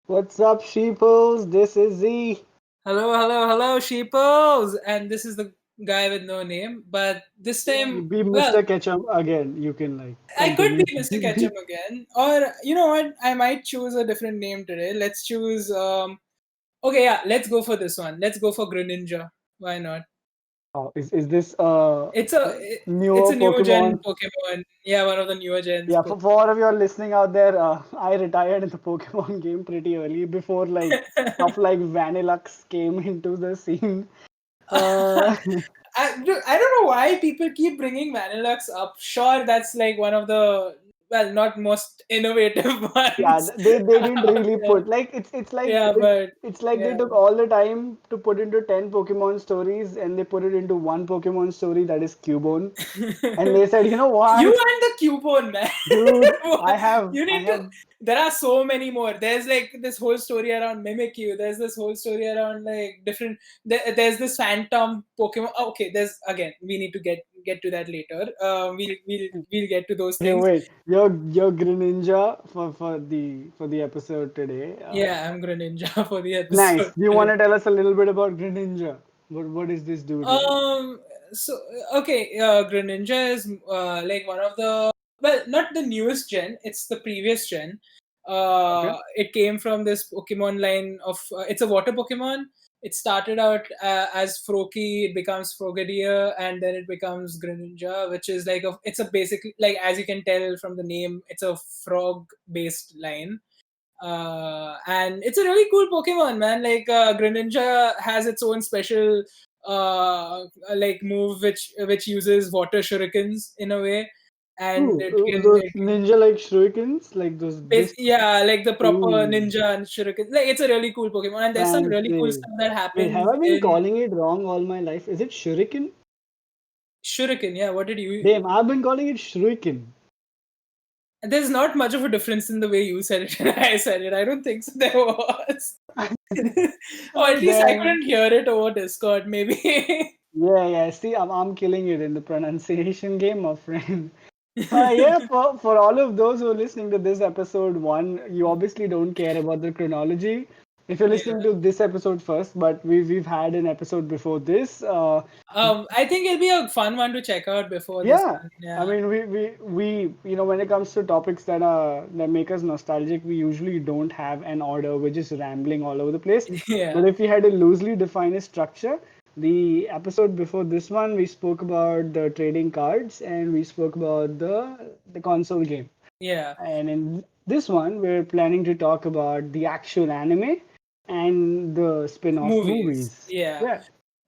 What's up, Sheeples? This is Z. Hello, Sheeples! And this is the guy with no name. But this time, Be well, Mr. Ketchum again. You can I could be continue. Mr. Ketchum again. Or, you know what? I might choose a different name today. Let's choose, okay, yeah, let's go for this one. Let's go for Greninja. Why not? Oh, is this It's newer a new gen Pokemon? Pokemon. Yeah, one of the newer gens Yeah, Pokemon. for all of you all listening out there, I retired in the Pokemon game pretty early before stuff like Vanillux came into the scene. Uh, I don't know why people keep bringing Vanillux up. Sure, that's like one of the, well, not most innovative yeah, ones they didn't out really there. put it's like Yeah, but it's like they yeah. took all the time to put into 10 Pokemon stories and they put it into one Pokemon story that is Cubone. And they said, you know You what, and the Cubone, man. dude, You I need to. have, There are so many more. There's like this whole story around Mimikyu. There's this whole story around like different. There's this Phantom Pokemon. Oh, okay, there's again. We need to get to that later. We'll get to those okay, things. wait, you're Greninja for the episode today. Yeah, I'm Greninja for the Nice. episode Do you want today. to tell us a little bit about Greninja? What is this dude like? Um. So okay, Greninja is like one of the, well, not the newest gen. It's the previous gen. Okay. It came from this Pokemon line of. It's a water Pokemon. It started out as Froakie. It becomes Frogadier, and then it becomes Greninja, which is like a. It's a basic, like, as you can tell from the name, it's a frog-based line. And it's a really cool Pokemon, man. Like Greninja has its own special like move which uses water shurikens in a way, and Ooh, it can those ninja like shurikens, like those discs. yeah, like the proper Ooh, ninja and shuriken. Like it's a really cool Pokemon, and there's some really cool fancy. stuff that Wait, have happens I been in calling it wrong all my life? Is it shuriken? Shuriken. Yeah, what did you? Damn, I've been calling it shuriken. There's not much of a difference in the way you said it and I said it. I don't think so. There was. Or Oh, at least I damn. couldn't hear it over Discord, maybe. Yeah, yeah. See, I'm killing it in the pronunciation game, my friend. Yeah, for all of those who are listening to this episode one, you obviously don't care about the chronology. If you're listening Yeah. to this episode first, but we've had an episode before this. I think it'll be a fun one to check out before this Yeah, one. I Yeah. mean, when it comes to topics that make us nostalgic, we usually don't have an order. We're just rambling all over the place. But Yeah. if we had to loosely define a structure, the episode before this one, we spoke about the trading cards and we spoke about the console game. Yeah. And in this one, we're planning to talk about the actual anime and the spin-off Movies. movies. Yeah. Yeah,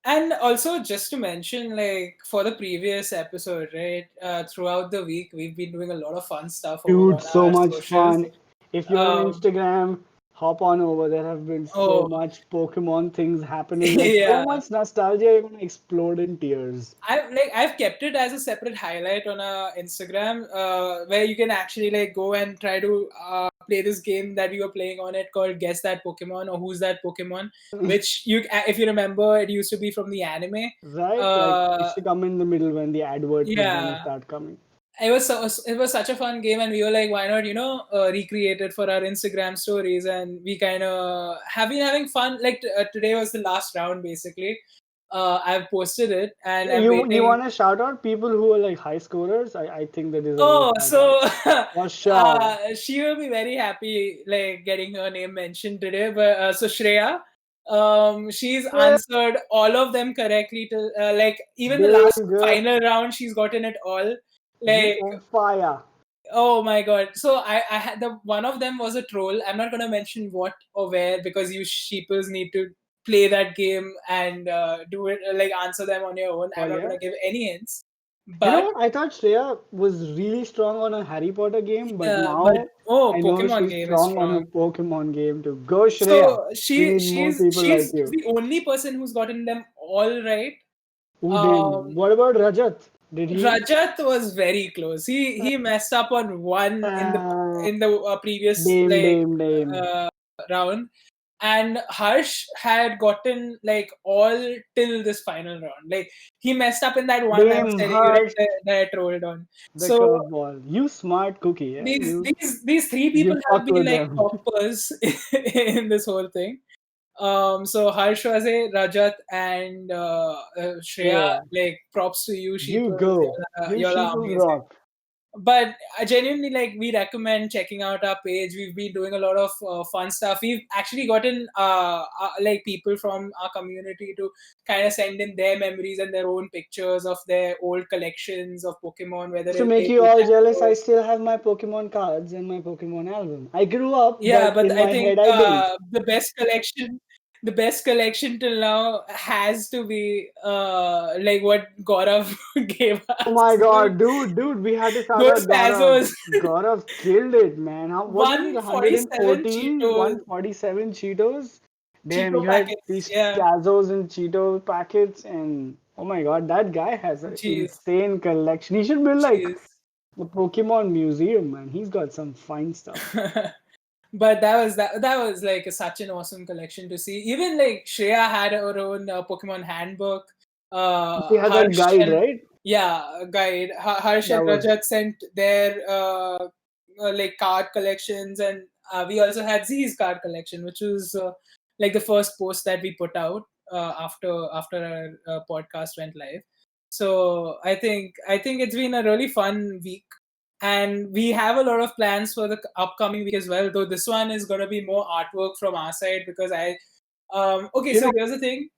And also, just to mention, like, for the previous episode, right? Throughout the week, we've been doing a lot of fun stuff over dude, on so our much socials. fun. If you're on Um, Instagram, hop on over. There have been so oh, much Pokemon things happening, like so yeah. much nostalgia, you're gonna explode in tears. I've kept it as a separate highlight on our Instagram, where you can actually like go and try to play this game that you were playing on it called Guess That Pokemon or Who's That Pokemon, which if you remember, it used to be from the anime. Right? Like it Uh, used to come in the middle when the advert was gonna yeah, start coming. it was such a fun game, and we were like, why not, recreate it for our Instagram stories, and we kind of have been having fun. Like today was the last round, basically. I've posted it, and I'm You waiting. wanna shout out people who are like high scorers? I think they deserve a Oh, shout out. so For sure. she will be very happy, like getting her name mentioned today. But so Shreya, she's Yeah, answered all of them correctly. To like even the last damn girl. final round, she's gotten it all. You Like, on fire. oh my god! So I had the one of them was a troll. I'm not gonna mention what or where because you sheepers need to play that game and do it, like answer them on your own. Oh I'm not yeah. gonna give any hints, You know but what? I thought Shreya was really strong on a Harry Potter game, but but now oh, I know Pokemon she's game is strong on her strong. Pokemon game too. Go Shreya. So We need more people like she's you. the only person who's gotten them all right. Ooh, damn. Um, What about Rajat? Did he? Rajat was very close. He messed up on one Uh, in the previous Dame, like Dame, Dame. uh, round. and Harsh had gotten like all till this final round. Like he messed up in that one I was Damn, telling you, Harsh, right, that I trolled on. the So curveball. You smart cookie, yeah? these three You people have fuck been with like them. toppers in this whole thing. So Harsh Vaze, Rajat, and Shreya, Yeah. like props to you, You Sheeples. go. You Y'all are sheeples amazing. rock. But genuinely, like, we recommend checking out our page. We've been doing a lot of fun stuff. We've actually gotten like people from our community to kind of send in their memories and their own pictures of their old collections of Pokemon, whether Just to it's make you all jealous, I Pikachu. still have my Pokemon cards and my Pokemon album. I grew up, Yeah, but but in I my think head I didn't. the best collection till now has to be like what Gaurav gave Oh us. my god, dude, we had to shout Those out Gaurav. Tazos, Gaurav killed it, man. What was it? 147 114, Cheetos, 147 Cheetos? Damn, Cheeto you had packets. these Yeah, Tazos and Cheeto packets, and oh my god, that guy has an jeez, insane collection. He should build like jeez. a Pokemon museum, man. He's got some fine stuff. But that was like such an awesome collection to see. Even like Shreya had her own Pokemon handbook. He has a Harsh guide, and right? yeah, guide. Harsh That and was Rajat sent their like card collections, and we also had Z's card collection, which was like the first post that we put out after our podcast went live. So I think it's been a really fun week, and we have a lot of plans for the upcoming week as well. Though this one is going to be more artwork from our side because okay. you So know here's the thing.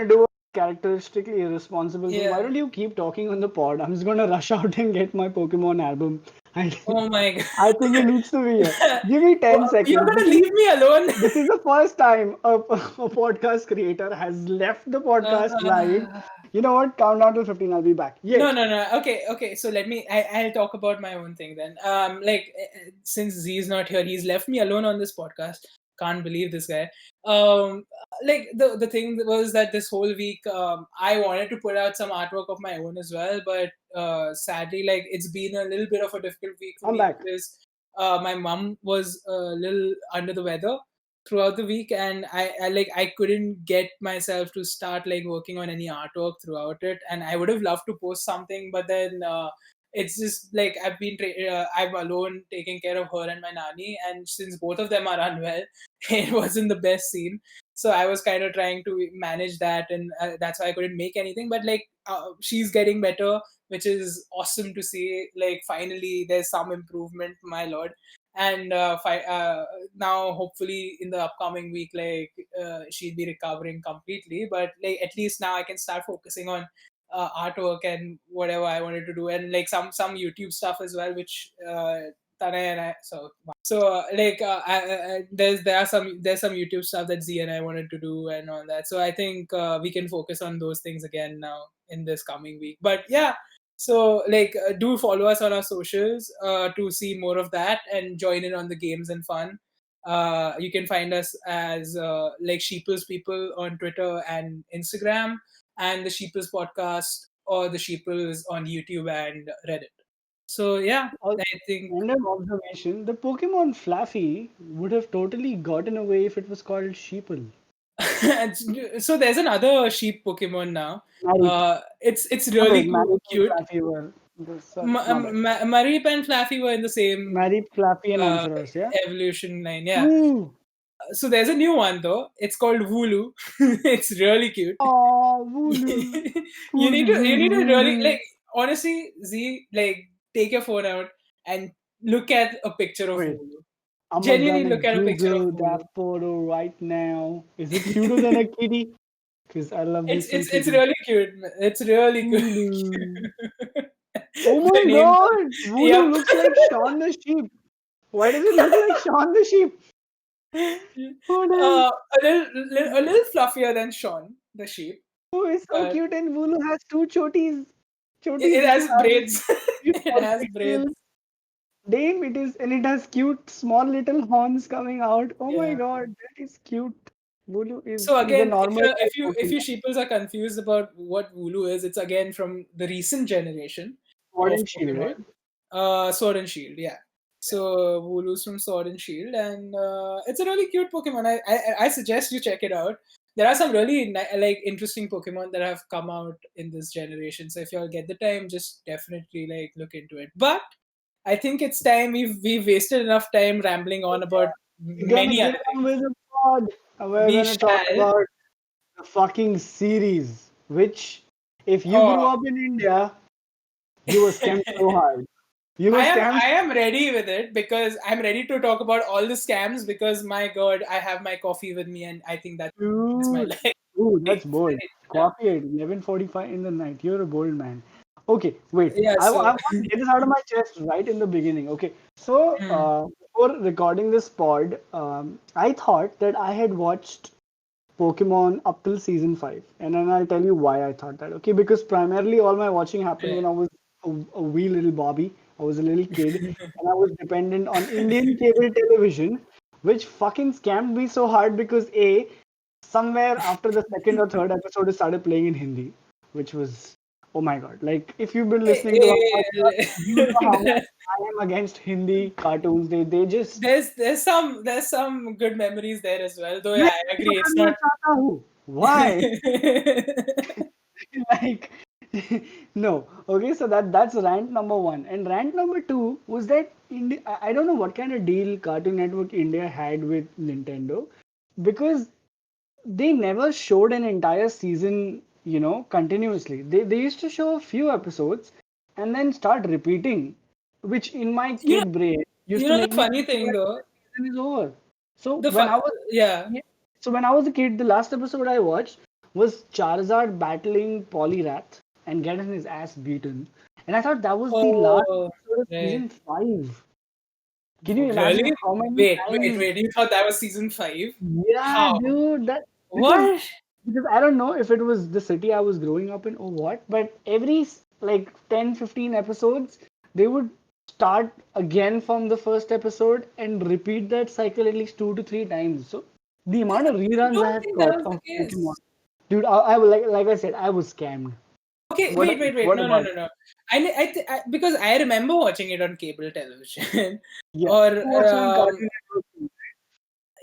do a characteristically irresponsible thing. Why Yeah. don't you keep talking on the pod? I'm just gonna rush out and get my Pokemon album. I Oh my god. I think it needs to be here. Give me 10 You're seconds. gonna leave me alone. This is the first time a podcast creator has left the podcast live. Uh, You know what? Count down to 15. I'll be back. no, Yet. no, no. Okay. So let me. I'll talk about my own thing then. Like since Z is not here, he's left me alone on this podcast. Can't believe this guy. Um, like the thing was that this whole week, I wanted to put out some artwork of my own as well, but sadly, like it's been a little bit of a difficult week for I'm me back. because my mum was a little under the weather throughout the week, and I couldn't get myself to start like working on any artwork throughout it, and I would have loved to post something, but then it's just like I'm alone taking care of her and my nanny, and since both of them are unwell, it wasn't the best scene. So I was kind of trying to manage that, and that's why I couldn't make anything. But like she's getting better, which is awesome to see. Like finally there's some improvement, my lord. And now hopefully in the upcoming week, like she'll be recovering completely, but like at least now I can start focusing on artwork and whatever I wanted to do, and like some YouTube stuff as well, which Tanay and I like there's some YouTube stuff that Z and I wanted to do and all that. So I think we can focus on those things again now in this coming week. But yeah, so like do follow us on our socials to see more of that and join in on the games and fun. You can find us as like Sheeples People on Twitter and Instagram, and the Sheeples Podcast or the Sheeples on YouTube and Reddit. So yeah, Also, I think random observation. The Pokemon Fluffy would have totally gotten away if it was called Sheeple. so there's another sheep Pokemon now. Marip. It's My really bad. Marip and cute. Fluffy were. Sorry, my bad. Marip and Flaffy were in the same Marip, Fluffy, and uh, Ampharos, yeah? evolution line. Yeah. Ooh. So there's a new one though. It's called Wooloo. It's really cute. Oh, Voodoo. You need to really Voodoo. like honestly, Z, like take your phone out and look at a picture of Wait, Wooloo. I'm Genuinely gonna look at a picture of Google that Wooloo. photo right now. Is it cuter than a kitty? Because I love me some It's kitty. really cute. It's really good. Voodoo. Oh The my names. god! Voodoo Yep. looks like Shaun the Sheep. Why does it look like Shaun the Sheep? What else? A little fluffier than Sean the sheep, Oh, it's so but cute. And Voodoo has two chotis. it Chotis little has eyes. braids. Three It small has braids. pixels. Damn, it is. And it has cute small little horns coming out. Oh my Yeah. god, that is cute. Voodoo So is a again, normal if Pokemon. you sheeples are confused about what Wooloo is, it's again from the recent generation Sword of and Shield, right? Pokemon. Sword and Shield, yeah. So Wooloo's from Sword and Shield, and it's a really cute Pokemon. I suggest you check it out. There are some really like interesting Pokemon that have come out in this generation. So if y'all get the time, just definitely like look into it. But I think it's time we've wasted enough time rambling on about We're gonna many get other on things. with the pod. And we're We gonna talk shall. about the fucking series, which, if you Oh, grew up in India, you were scammed so hard. You were scammed, I am ready with it because I'm ready to talk about all the scams because my god, I have my coffee with me and I think that's my dude. life. Ooh, that's bold. Coffee at 11:45 in the night. You're a bold man. Okay, wait. Yeah, I so want to get this out of my chest right in the beginning. Okay, so mm, before recording this pod, I thought that I had watched Pokemon up till season 5. And then I'll tell you why I thought that. Okay, because primarily all my watching happened when I was a wee little Bobby. I was a little kid and I was dependent on Indian cable television, which fucking scammed me so hard because A, somewhere after the second or third episode, it started playing in Hindi, which was, oh my god. Like, if you've been listening to our podcast, you know how much I am against Hindi cartoons. They just, there's some good memories there as well. Though मैं yeah, I तो agree. It's करना not. चाहता हूँ. Why? Like, no. Okay, so that's rant number one. And rant number two was that India, I don't know what kind of deal Cartoon Network India had with Nintendo, because they never showed an entire season, continuously. They used to show a few episodes and then start repeating, which in my you know, kid brain used you to know make the me funny think thing that though. the season is over. So The when fun, I was yeah. yeah, so when I was a kid, the last episode I watched was Charizard battling Poliwrath and getting his ass beaten. And I thought that was the last Oh, episode of right. season 5. Can you imagine Really? how many Wait. times? You thought that was season 5? Yeah, How? dude, that because What? because I don't know if it was the city I was growing up in or what, but every like 10, 15 episodes, they would start again from the first episode and repeat that cycle at least 2 to 3 times. So the amount of I reruns I don't have think that got was the of Pokemon, case. dude, I like I said, I was scammed. Okay, What wait. what about No. Because I remember watching it on cable television, yeah? or You watched it on Cartoon Network.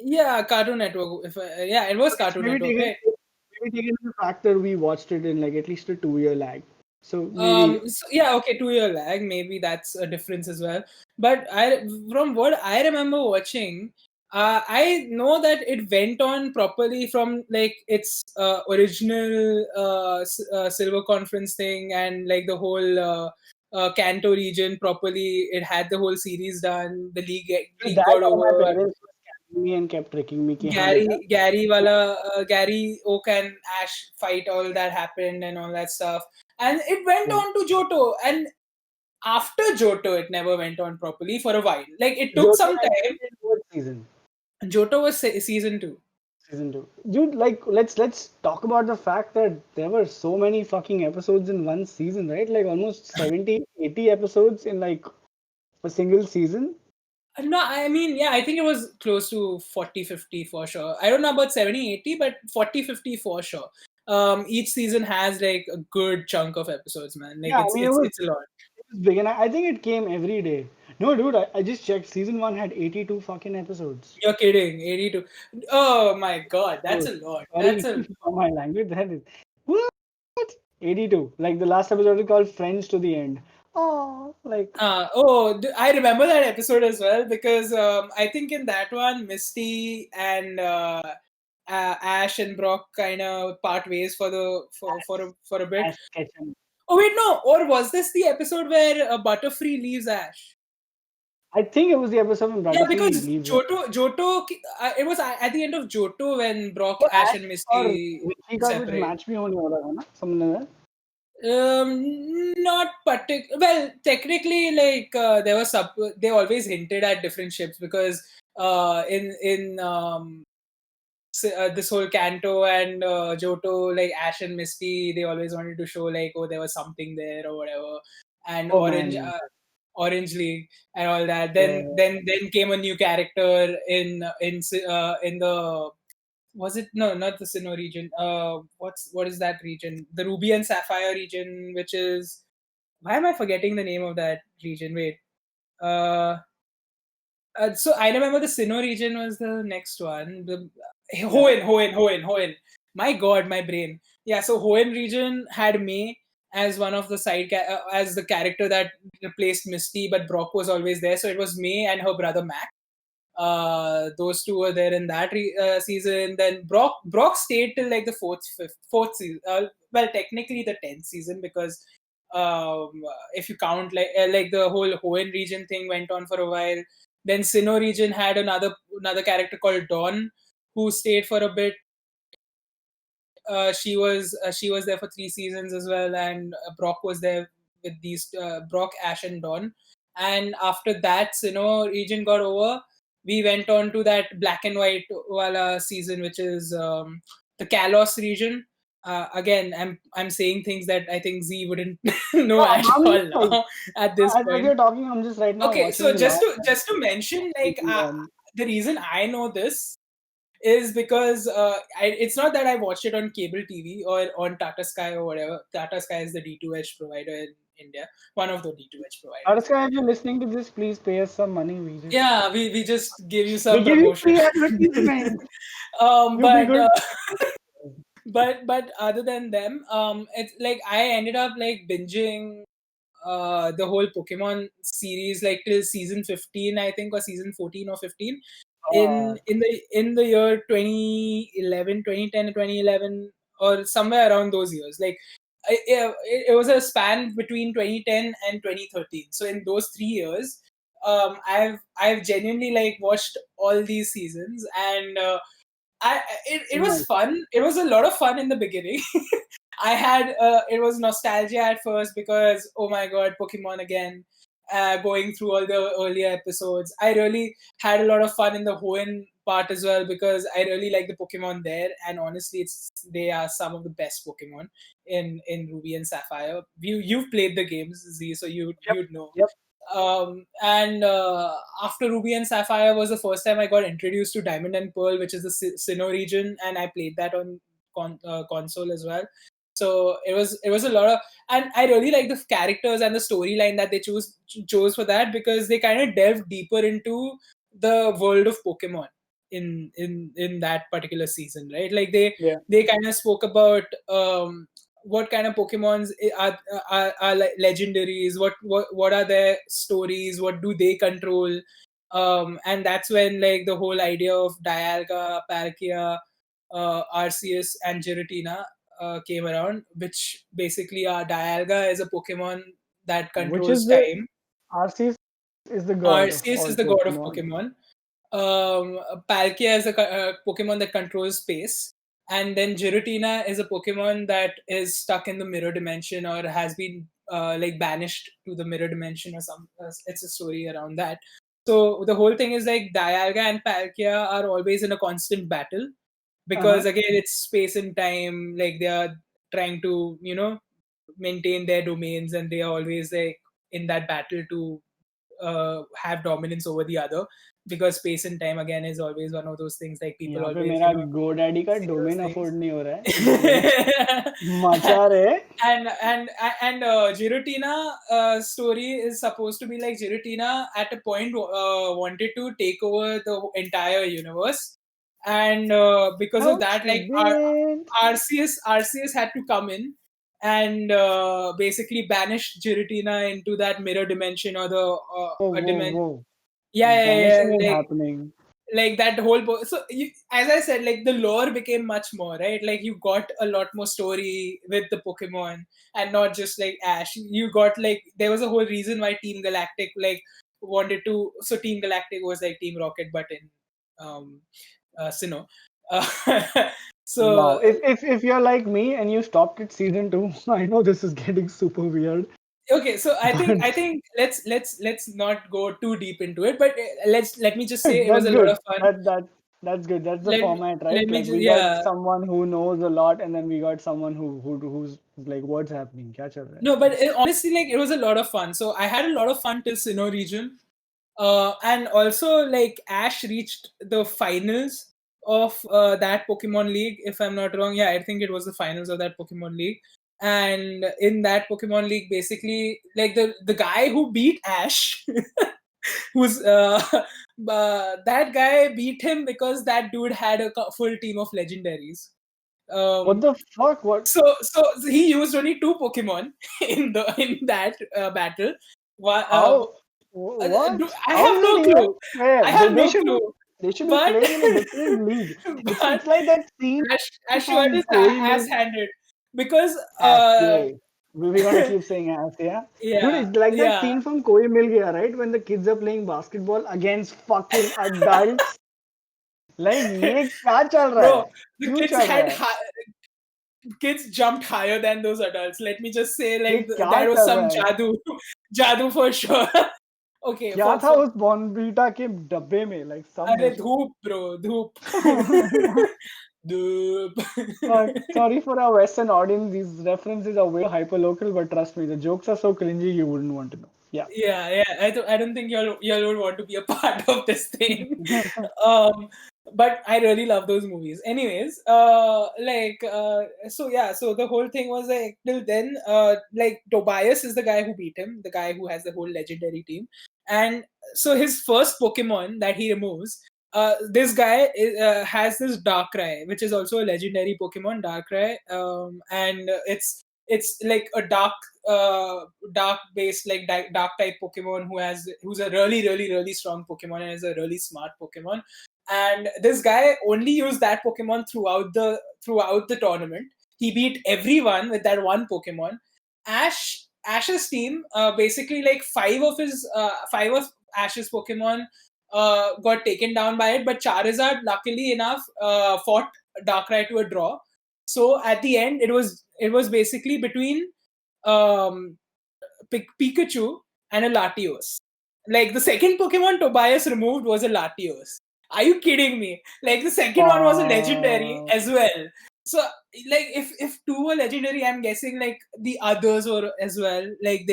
yeah, Cartoon Network. Yeah, it was Let's Cartoon Network, right? maybe taking the fact that we watched it in like at least a 2 year lag. So maybe So yeah, okay, 2 year lag. Maybe that's a difference as well. But from what I remember watching, I know that it went on properly from like its original Silver Conference thing and like the whole Kanto region properly. It had the whole series done. The so league that got or my over. parents were scamming me and kept tricking me कि हाँ बेटा Gary Oak and Ash fight, all that happened and all that stuff. And it went yeah. on to Johto. And after Johto, it never went on properly for a while. Like it took Johto some ended time. in what season? Johto was season 2. Season 2. Dude, like let's talk about the fact that there were so many fucking episodes in one season, right? Like almost 70, 80 episodes in like a single season. No, I mean, yeah, I think it was close to 40, 50 for sure. I don't know about 70, 80, but 40, 50 for sure. Each season has like a good chunk of episodes, man. Like Yeah, I mean it's a lot. it was big, and I think it came every day. No, dude, I just checked. Season 1 had 82 fucking episodes. You're kidding. 82. Oh my god, that's Oh, a lot. That's sorry a for my language. That is what 82. Like the last episode is called Friends to the End. Oh, like I remember that episode as well because I think in that one, Misty and Ash and Brock kind of part ways for for a bit. Ash Ketchum. Oh wait, no. Or was this the episode where Butterfree leaves Ash? I think it was the episode when Yeah, Butterfree because leaves. Johto, it was at the end of Johto when Brock, तो Ash, Ash and और Misty Vicky का कुछ separate. Match भी होने वाला था ना समझने में Not well. Technically, like there was they always hinted at different ships because in this whole Kanto and Johto, like Ash and Misty, they always wanted to show like, oh, there was something there or whatever. And oh man yeah Orange League and all that. yeah Then came a new character in the, was it, no, not the Sinnoh region. What is that region? The Ruby and Sapphire region, which is, why am I forgetting the name of that region? Wait. Uh So I remember the Sinnoh region was the next one. The Hoenn. My God, my brain. Yeah, so Hoenn region had May as one of the as the character that replaced Misty, but Brock was always there. So it was May and her brother Mac. Those two were there in that season. Then Brock stayed till like the fourth season. Well, technically the 10th season, because if you count like the whole Hoenn region thing went on for a while. Then Sinnoh region had another character called Dawn, who stayed for a bit. She was there for 3 seasons as well, and Brock was there with these Brock, Ash, and Dawn. And after that, Sinnoh region got over. We went on to that black and white wala season, which is the Kalos region. Again, I'm saying things that I think Z wouldn't know No, at I'm all just like, now at this as point. you're talking, I'm just right now Okay, watching so the last just to mention, like season on. the reason I know this is because it's not that I watched it on cable TV or on Tata Sky or whatever. Tata Sky is the D2H provider in India, one of the D2H providers. Araska, if you're listening to this, please pay us some money. Yeah, we just give you We some give you promotion. free advertisement. You be But good. but other than them, it's like I ended up like binging the whole Pokemon series like till season 15, I think, or season 14 or 15 Uh, in the year 2011, 2010, 2011, or somewhere around those years. Like it was a span between 2010 and 2013. So in those 3 years, I've genuinely like watched all these seasons, and it was nice. fun. It was a lot of fun in the beginning. I had it was nostalgia at first because oh my god, Pokemon again. Going through all the earlier episodes, I really had a lot of fun in the Hoenn part as well because I really like the Pokemon there, and honestly, they are some of the best Pokemon in Ruby and Sapphire. You've played the games, Z, so Yep. you'd know. Yep. And after Ruby and Sapphire was the first time I got introduced to Diamond and Pearl, which is the Sinnoh region, and I played that on console as well. So it was a lot of, and I really like the characters and the storyline that they chose for that because they kind of delve deeper into the world of Pokemon in that particular season, right? Like Yeah. they kind of spoke about what kind of Pokemons are like legendaries, what are their stories, what do they control, and that's when like the whole idea of Dialga, Palkia, Arceus, and Giratina came around, which basically Dialga is a Pokemon that Which is controls the time. Arceus is the god of Arceus all is the god of Pokemon. Pokemon. Palkia is a Pokemon that controls space, and then Giratina is a Pokemon that is stuck in the mirror dimension or has been like banished to the mirror dimension or some. It's a story around that. So the whole thing is like Dialga and Palkia are always in a constant battle Uh-huh. because again it's space and time. Like they are trying to maintain their domains, and they are always like in that battle to have dominance over the other because space and time again is always one of those things like people यहाँ पे always मेरा GoDaddy का say those domain things. Afford नहीं हो रहा है मतलब मचा रे And Giratina story is supposed to be like Giratina at a point wanted to take over the entire universe, and because of how that, she like did. Arceus had to come in and basically banish Giratina into that mirror dimension or the Whoa, a whoa, dimension. whoa. Yeah, Banishing is like happening. that whole so as I said, like the lore became much more, right? Like you got a lot more story with the Pokemon and not just like Ash. You got like there was a whole reason why Team Galactic like wanted to, so Team Galactic was like Team Rocket but in um Sinnoh. Wow. So If you're like me and you stopped at season 2, I know this is getting super weird. okay, so But I think let's not go too deep into it, but let me just say it was that's a lot good. of fun. That's good. That's the let format, let right? me Like just we got yeah. someone who knows a lot, and then we got someone who's like, what's happening? Kya chal raha hai? No, but honestly, like it was a lot of fun. So I had a lot of fun till Sinnoh region, and also like Ash reached the finals of that Pokemon League. If I'm not wrong, yeah, I think it was the finals of that Pokemon League. And in that Pokemon League, basically, like the guy who beat Ash who's that guy beat him because that dude had a full team of legendaries. What the fuck? What? So he used only 2 Pokemon in that battle. How? What? I How have is that no even clue. fair? I They, have they no should be clue. they should be But playing in a different league. but It's like that scene Ashwad from is Koi Mil ass-handed because Ass. Yeah. We're gonna keep saying ass, yeah? Dude, yeah, it's like that yeah, scene from Koi Mil Gaya, right? When the kids are playing basketball against fucking adults. Like, ये क्या चल रहा bro. है? The क्यों kids चल रहा had है? kids jumped higher than those adults. Let me just say, ये like क्या that was चल some रहा है? jadoo for sure. Okay, क्या था उस बॉर्नवीटा के डब्बे में? Like, सब अरे बोलो. धूप bro, धूप. धूप. Sorry for our Western audience. These references are way hyper-local, but trust me, the jokes are so cringy you wouldn't want to know. Yeah. Yeah. I don't think y'all would want to be a part of this thing. Um, but I really love those movies. Anyways, so the whole thing was like till then, like Tobias is the guy who beat him, the guy who has the whole legendary team, and so his first Pokemon that he removes. This guy has this Darkrai, which is also a legendary Pokemon, Darkrai, and it's like a dark based like dark type Pokemon who's a really strong Pokemon and is a really smart Pokemon. And this guy only used that Pokemon throughout the tournament. He beat everyone with that one Pokemon. Ash's team, basically like five of Ash's Pokemon got taken down by it, but Charizard luckily enough fought Darkrai to a draw. So at the end, it was basically between um, Pikachu and a Latios. Like the second Pokemon Tobias removed was a Latios. Are you kidding me? Like the second one was a legendary Wow. as well. So like if two were legendary, I'm guessing like the others were as well. Like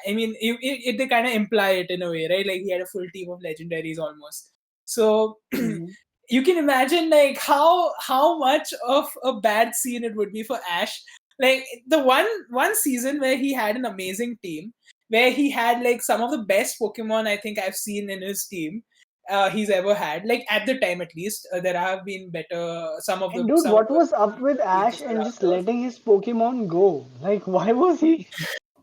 I mean, they kind of imply it in a way, right? Like he had a full team of legendaries almost. So Mhm. you can imagine like how much of a bad scene it would be for Ash. Like the one season where he had an amazing team, where he had like some of the best Pokemon I think I've seen in his team. He's ever had, like at the time at least. There have been better And dude, some of what the was up with teams Ash as well and just afterwards. letting his Pokemon go? Like, why was he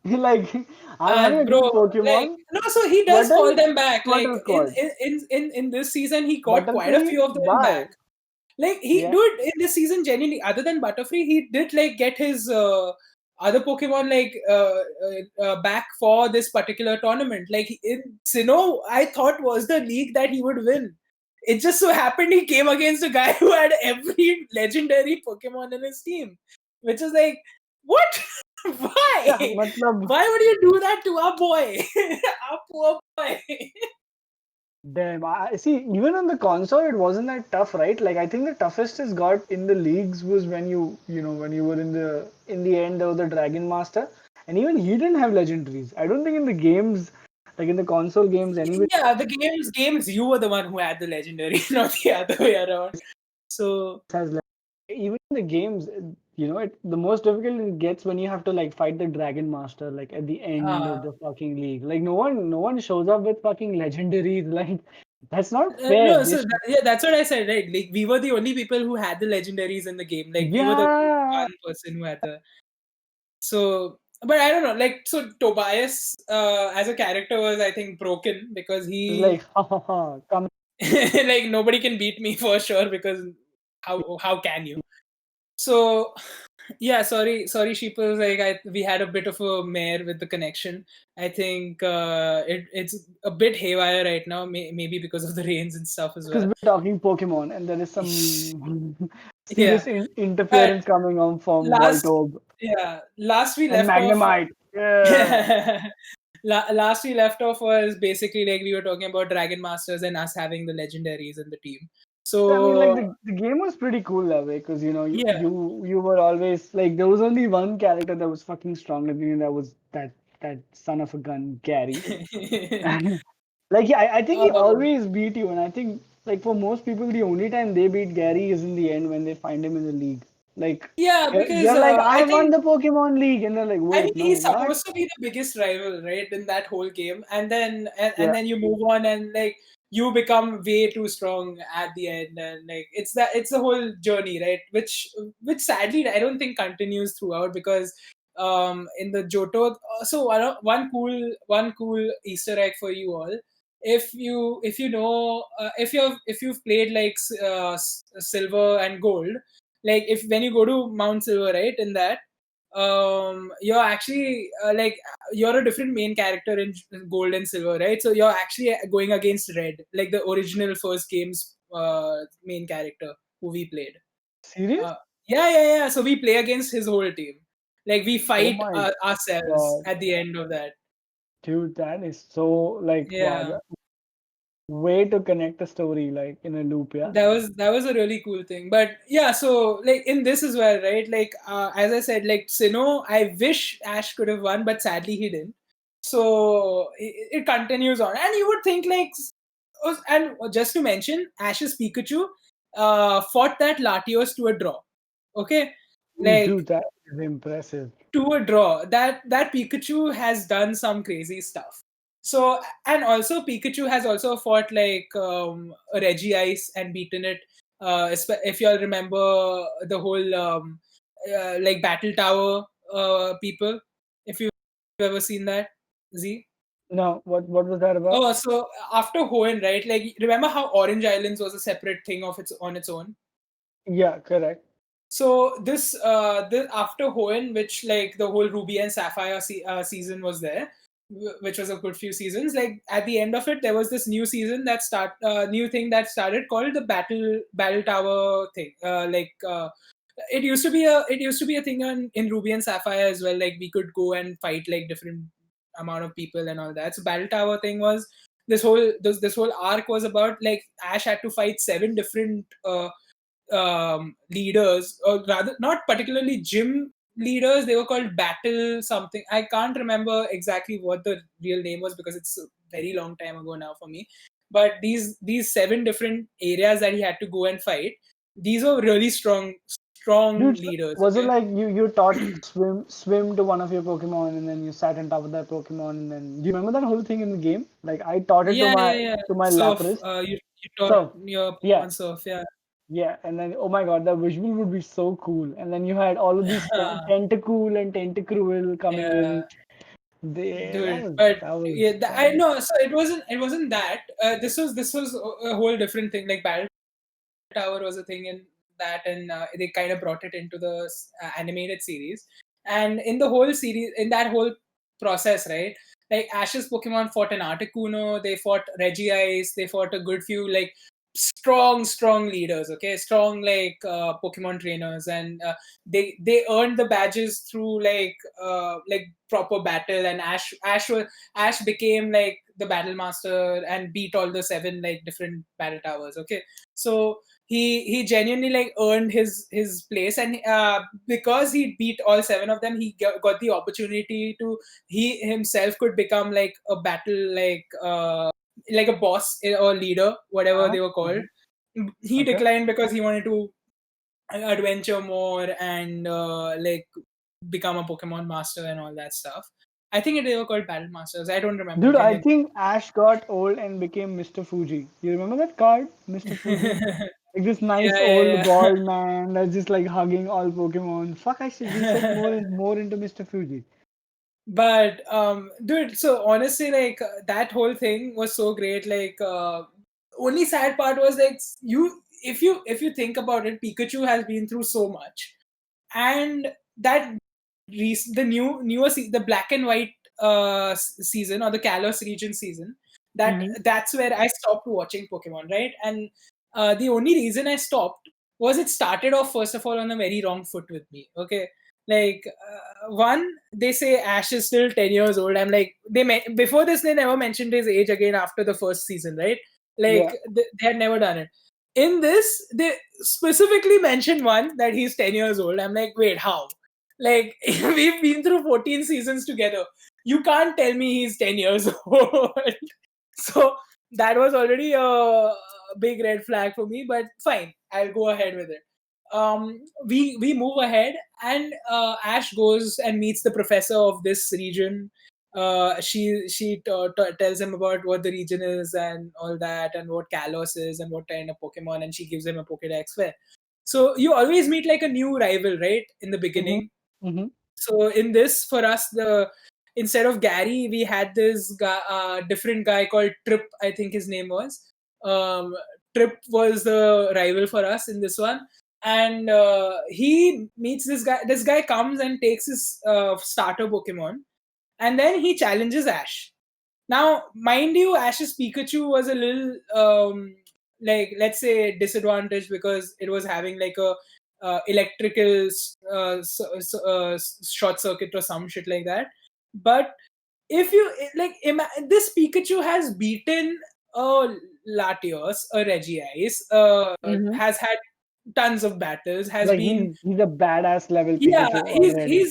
like, I'm having a Bro, good like Pokemon? no, so he does call Button, them back. Like Butterscotch. in this season, he got quite a Butterfree? few of them Why? back. Like he Yeah. dude in this season genuinely, other than Butterfree, he did like get his other Pokemon like back for this particular tournament. Like in Sinnoh, I thought was the league that he would win. It just so happened he came against a guy who had every legendary Pokemon in his team, which is like what? Yeah, Why? matlab, Why would you do that to our boy, our poor boy? damn. I see. Even on the console, it wasn't that tough, right? Like, I think the toughest it's got in the leagues was when when you were in the end of the Dragon Master, and even he didn't have legendaries. I don't think in the games, like in the console games, anybody Yeah, the games, you were the one who had the legendary, not the other way around. So has even in the games, the most difficult it gets when you have to like fight the Dragon Master like at the end of uh, the fucking league. Like no one shows up with fucking legendaries. Like that's not fair. no, that's what I said, right? Like we were the only people who had the legendaries in the game. Like we were the Yeah, one person who had the. So, but I don't know. Like so, Tobias as a character was, I think, broken because it's like he ha ha ha. Come. like nobody can beat me for sure because how can you? So yeah, sorry, Sheeples. Like we had a bit of a mare with the connection. I think it's a bit haywire right now, maybe because of the rains and stuff as Because well. we're talking Pokemon and there is some Yeah, serious but interference coming on from last Voltorb last we and left off. Magnemite. Yeah. Last we left off was basically like we were talking about Dragon Masters and us having the legendaries in the team. I mean, like So the game was pretty cool that way because you, yeah. you you were always like there was only one character that was fucking stronger than you. That was that son of a gun, Gary. And like yeah, I think he Oh, always beat you. And I think like for most people, the only time they beat Gary is in the end when they find him in the league. Like, Yeah, because they're like, I I won think the Pokemon League, and they're like, I mean wait, no, he's what? supposed to be the biggest rival, right, in that whole game, and then Yeah. and then you move on and like you become way too strong at the end, and like it's the whole journey, right? Which sadly I don't think continues throughout because in the Johto. So one cool Easter egg for you all. If you know if you've played like silver and gold, like if when you go to Mount Silver, right, in that you're actually you're a different main character in gold and silver, right? So you're actually going against red, like the original first game's main character who we played. Serious? uh, yeah, so we play against his whole team, like we Oh fight my ourselves God. at the end of that. Dude, that is so, like, wow, Yeah, way to connect the story, like, in a loop, yeah? that was a really cool thing. But yeah, so like in this as well, right? Like as I said, like Sinnoh, I wish Ash could have won, but sadly he didn't. So it continues on, and you would think like, and just to mention, Ash's Pikachu fought that Latios to a draw. Okay, like Dude, that is impressive. to a draw. That Pikachu has done some crazy stuff. So and also Pikachu has also fought like Reggie Ice and beaten it. If you all remember the whole like Battle Tower people, if you've ever seen that, Z. No, what was that about? Oh, so after Hoenn, right? Like remember how Orange Islands was a separate thing of its on its own. Yeah, correct. So this after Hoenn, which like the whole Ruby and Sapphire season was there, which was a good few seasons. Like at the end of it, there was this new season that new thing that started called the Battle Tower thing. It used to be a thing in Ruby and Sapphire as well. Like we could go and fight like different amount of people and all that. So Battle Tower thing was this whole arc was about like Ash had to fight seven different leaders, or rather, not particularly gym leaders. They were called battle something. I can't remember exactly what the real name was because it's a very long time ago now for me. But these seven different areas that he had to go and fight, these were really strong Dude, leaders. was it Okay. like you taught swim to one of your Pokemon and then you sat on top of that Pokemon and then do you remember that whole thing in the game? Like I taught it Yeah. to my Surf. Lapras. You taught So your yeah, Pokemon surf. Yeah. yeah, and then oh my god, the visual would be so cool. And then you had all of these Tentacool and Tentacruel coming Yeah. in. They, Dude, but that was yeah, I fun. know. So it wasn't that. This was a whole different thing. Like Battle Tower was a thing in that, and they kind of brought it into the animated series. And in the whole series, in that whole process, right? Like Ash's Pokemon fought an Articuno, they fought Regice, they fought a good few like strong leaders. Okay, strong like Pokemon trainers, and they earned the badges through like proper battle. And Ash became like the battle master and beat all the seven like different battle towers. Okay, so he genuinely like earned his place, and because he beat all seven of them, he got the opportunity to he himself could become like a battle like a boss or leader, whatever Uh-huh. they were called. Uh-huh. He Okay. declined because he wanted to adventure more and like become a Pokemon master and all that stuff. I think they were called battle masters. I don't remember Dude, I genuinely. think Ash got old and became Mr. Fuji. You remember that card, Mr. Fuji? Like this nice old Yeah. bald man that's just like hugging all Pokemon. Fuck, I should research more into Mr. Fuji. But dude, so honestly, like that whole thing was so great. Like only sad part was like you if you think about it, Pikachu has been through so much, and that the the black and white season, or the Kalos region season, Hmm. that's where I stopped watching Pokemon, right? And the only reason I stopped was it started off first of all on a very wrong foot with me. Okay, like one, they say Ash is still 10 years old. I'm like, before this they never mentioned his age again after the first season, right? Like Yeah. they had never done it. In this, they specifically mention one that he's 10 years old. I'm like, wait, how? Like, we've been through 14 seasons together. You can't tell me he's 10 years old. So that was already a big red flag for me, but fine, I'll go ahead with it. we move ahead, and Ash goes and meets the professor of this region. She tells him about what the region is and all that, and what Kalos is and what kind of Pokemon, and she gives him a Pokédex. Where so you always meet like a new rival, right, in the Mm-hmm. beginning. Mm-hmm. So in this, for us, the instead of Gary, we had this guy, different guy called Trip. I think his name was. Um, Trip was the rival for us in this one, and he meets this guy. This guy comes and takes his starter Pokemon, and then he challenges Ash. Now, mind you, Ash's Pikachu was a little like, let's say, disadvantaged because it was having like a electrical short circuit or some shit like that. But if you like, this Pikachu has beaten a Latios, a Regice, Mm-hmm. has had tons of battles, has Like been, he's a badass level yeah, Pikachu already.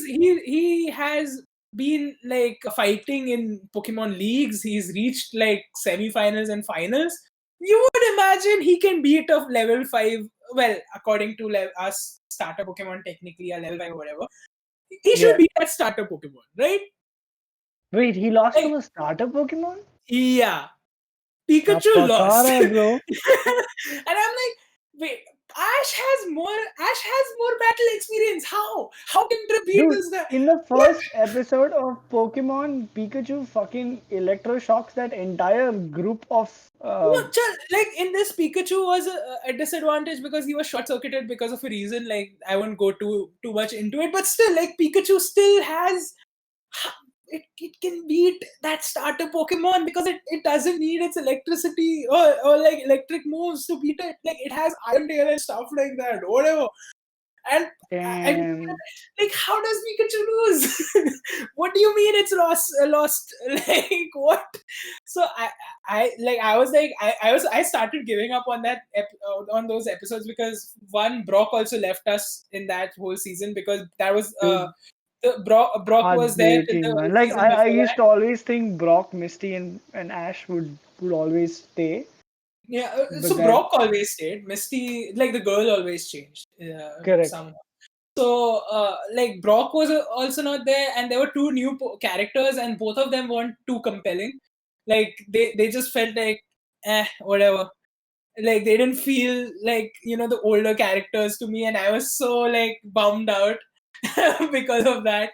he has been like fighting in Pokemon leagues. He's reached like semi-finals and finals. You would imagine he can beat a level 5. Well, according to us starter Pokemon, technically a level 5 or whatever, he should Yeah. beat that starter Pokemon, right? Wait, he lost Like, to a starter Pokemon? yeah, Pikachu lost. Chapakara, bro. And I'm like, wait, Ash has more battle experience. How can Trip beat Dude, this guy? in the What? first episode of Pokemon, Pikachu fucking electroshocks that entire group of No, like in this, Pikachu was a disadvantage because he was short circuited because of a reason. Like, I won't go too much into it, but still, like, Pikachu still has, it can beat that starter Pokemon because it doesn't need its electricity or like electric moves to beat it. Like, it has Iron Tail and stuff like that, whatever. And damn. like, how does Pikachu lose? What do you mean it's lost? Like, what? So I was like, I started giving up on that on those episodes because one, Brock also left us in that whole season because that was Dude, Brock was there till heartbreaking, the man. Like season I before used that. to always think Brock, Misty, and Ash would always stay, Yeah, but so that Brock always stayed. Misty, like the girl, always changed correct. somehow. So, like Brock was also not there, and there were two new characters, and both of them weren't too compelling. Like they just felt like, whatever. Like they didn't feel like the older characters to me, and I was so like bummed out because of that.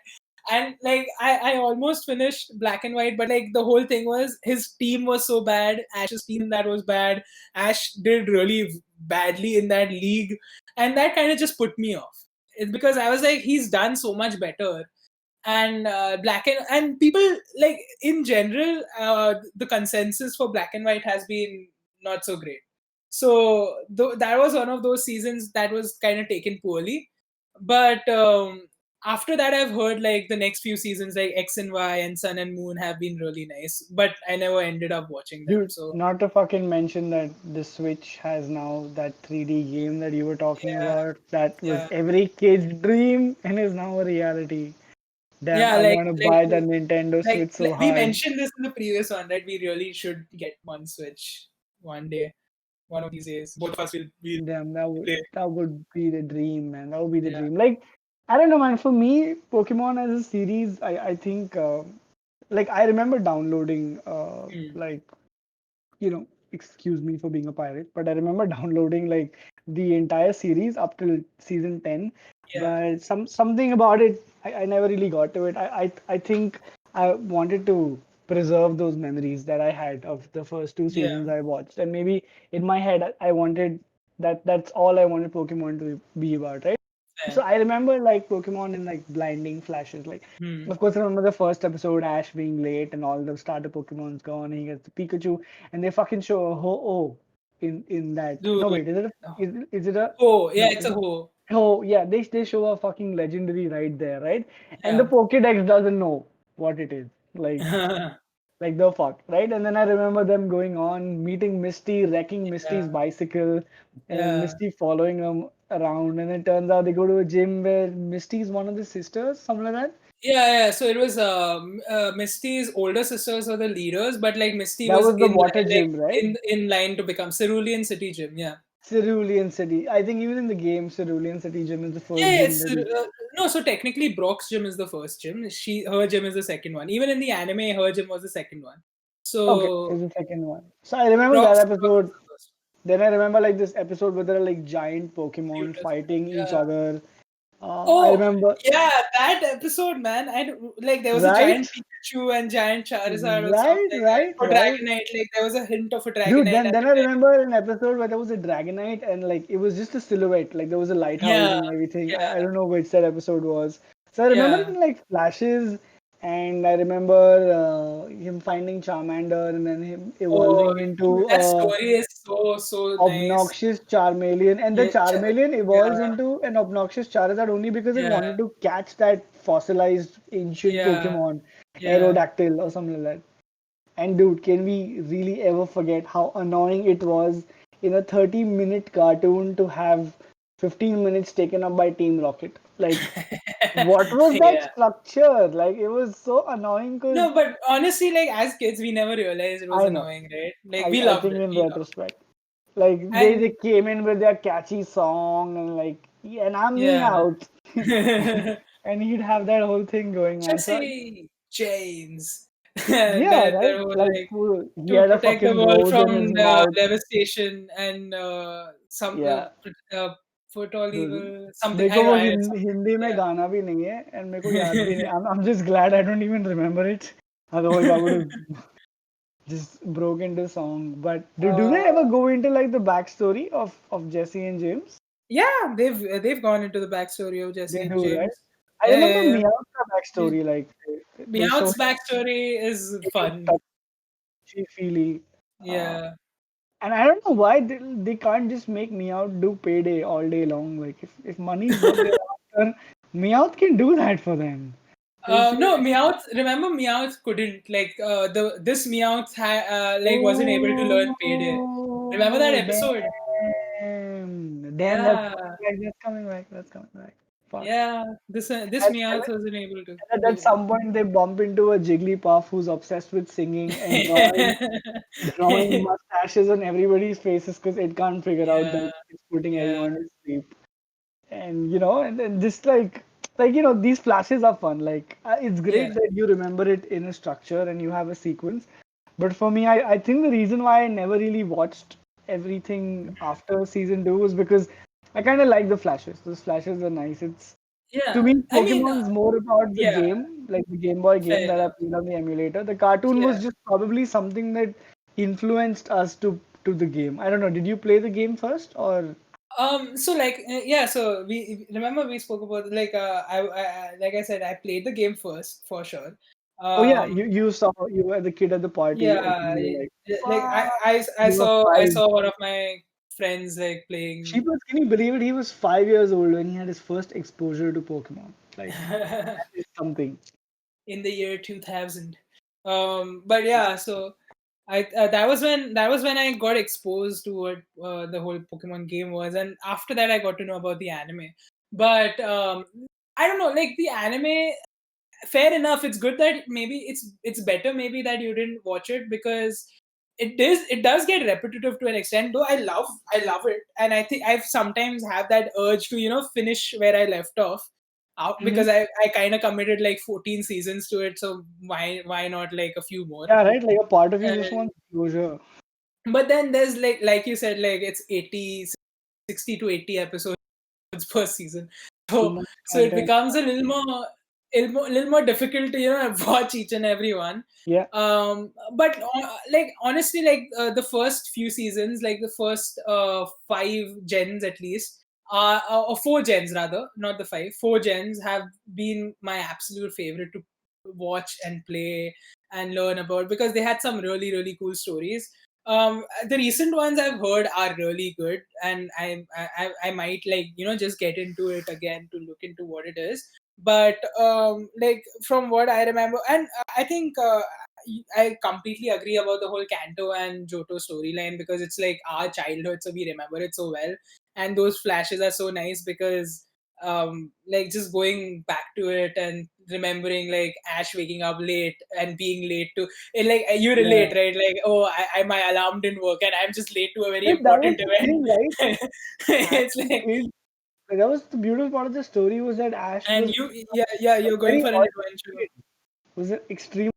And like I almost finished Black and White, but like the whole thing was his team was so bad. Ash's team that was bad. Ash did really badly in that league, and that kind of just put me off. It's because I was like, he's done so much better. And and people, like, in general, the consensus for Black and White has been not so great. So that was one of those seasons that was kind of taken poorly. But after that, I've heard like the next few seasons, like X and Y and Sun and Moon, have been really nice. But I never ended up watching them. Dude, So not to fucking mention that the Switch has now that 3D game that you were talking yeah, about. That was yeah, every kid's dream and is now a reality. Damn, yeah. I want to Like buy the Nintendo Switch so we hard. mentioned this in the previous one, right? We really should get one Switch one day. One of these days, both of us will Damn, play. that would be the dream, man. That would be the Yeah. dream. Like, I don't know, man. For me, Pokemon as a series, I think, like, I remember downloading, Mm. like, excuse me for being a pirate, but I remember downloading like the entire series up till season 10. Yeah. But something about it, I never really got to it. I think I wanted to preserve those memories that I had of the first two Yeah. seasons I watched, and maybe in my head I wanted that's all I wanted Pokemon to be about, right? So Fair. I remember like Pokemon in like blinding flashes. Like, Hmm. of course, I remember the first episode, Ash being late and all the starter Pokemon's gone, and he gets the Pikachu, and they fucking show a Ho-Oh in that. No, Dude. wait, is it a is it a Oh, yeah, no? it's a hoe. Oh yeah, they show a fucking legendary right there, right? And the Yeah. Pokédex doesn't know what it is. Like the fuck, right? And then I remember them going on, meeting Misty, wrecking Misty's Yeah. bicycle, and Yeah. Misty following them around. And it turns out they go to a gym where Misty's one of the sisters, something like that. Yeah. So it was Misty's older sisters were the leaders, but like Misty That was was the water gym, right? in line to become Cerulean City Gym. Yeah. Cerulean City. I think even in the game, Cerulean City gym is the Yeah, first yeah, gym that you. no. So technically, Brock's gym is the first gym. Her gym is the second one. Even in the anime, her gym was the second one. Okay, So is the second one. So I remember that Brock's episode. is the first. Then I remember like this episode where there are like giant Pokemon Beautiful. fighting each Yeah. other. I Oh, remember, yeah, that episode, man. Like there was a right, giant Pikachu and giant Charizard or right, something, right, or right. Dragonite. Like there was a hint of a Dude, Dragonite then at then the I time. remember an episode where there was a Dragonite and like it was just a silhouette, like there was a lighthouse Yeah, and everything. yeah, I don't know which that episode was. So I remember it yeah. in like flashes, and I remember him finding Charmander and then him Oh, evolving dude, into that story is so nice. obnoxious Charmeleon, and the Yeah, Charmeleon evolves yeah, into an obnoxious Charizard only because it yeah, wanted to catch that fossilized ancient yeah, Pokemon, yeah. Aerodactyl or something like that. And dude, can we really ever forget how annoying it was in a 30-minute cartoon to have 15 minutes taken up by Team Rocket? Like, what was that Yeah. structure? Like, it was so annoying because No, but honestly, like as kids, we never realized it was I know. annoying, right? Like we I loved think it. in We loved retrospect, like it. And they came in with their catchy song and like, yeah, and I'm me yeah. out, and he'd have that whole thing going on. So Jesse James. And yeah, then right. there was Like like he to had a protect the fucking world rose in his from the mouth. devastation and Yeah. foot all Dude, evil something. मेरे को वो Something. Hindi में Yeah. गाना भी नहीं है and मेरे को याद भी नहीं. I'm just glad I don't even remember it. Otherwise, I would have just broke into song. But do uh, they ever go into like the backstory of Jesse and James? yeah, they've gone into the backstory of Jesse They and do, right? James. I Yeah, remember yeah, Meowth's yeah. backstory. Like they show Meowth's backstory is him fun. touchy-feely. Uh, Yeah. and I don't know why they can't just make Meowth do payday all day long. Like if money is what they're after, Meowth can do that for them. He'll say, No, Meowth. Remember, Meowth couldn't like this Meowth like wasn't able to learn Payday. Remember that oh, episode? damn, that's Yeah, coming back. That's coming back. That's coming back. Fuck. yeah. This And, Meowth wasn't able to and at do some point, they bump into a Jigglypuff who's obsessed with singing and that. drawing mustaches on everybody's faces because it can't figure out Yeah, that it's putting yeah, everyone to sleep. And and then just like these flashes are fun. Like it's yeah. great that you remember it in a structure and you have a sequence. But for me, I think the reason why I never really watched everything after season 2 was because I kind of like the flashes. Those flashes are nice. It's to Yeah. me, I mean, Pokemon's more about the yeah. game, like the Game Boy game Fair that I enough. played on the emulator. The cartoon Yeah. was just probably something that influenced us to the game. I don't know. Did you play the game first or? So like yeah, so we remember we spoke about like like I said, I played the game first for sure. Oh yeah, Um, you saw you were the kid at the party and yeah, you were like, like "Fuck." I You were saw I 5. saw one of my friends like playing Sheeples, can you believe it? He was 5 years old when he had his first exposure to Pokemon. Like that is something. in the year 2000. But yeah, so I that was when I got exposed to what the whole Pokemon game was, and after that I got to know about the anime. But I don't know, like the anime. Fair enough. It's good that maybe it's better maybe that you didn't watch it because it does get repetitive to an extent. Though I love it, and I think I've sometimes have that urge to finish where I left off out Hmm. because I kind of committed like 14 seasons to it, so why not like a few more. Yeah, right. Like a part of you just And wants closure. but then there's like you said, like it's 60 to 80 episodes per season. Too So much so it content. becomes a little more difficult to watch each and every one. Yeah. But like honestly, like the first few seasons, like the first 5 gens at least, or 4 gens rather, not the 5, 4 gens have been my absolute favorite to watch and play and learn about because they had some really cool stories. The recent ones I've heard are really good, and I might like just get into it again to look into what it is. But like from what I remember, and I think I completely agree about the whole Kanto and Johto storyline because it's like our childhood, so we remember it so well, and those flashes are so nice because like just going back to it and remembering like Ash waking up late and being late to and like you Yeah. relate, right? Like, oh, I my alarm didn't work and I'm just late to a very But that was important the event. thing, right? Ash It's was like, kid. Like, that was the beautiful part of the story was that Ash and was yeah, a you're going very for an ordinary adventure. kid. Was an extremely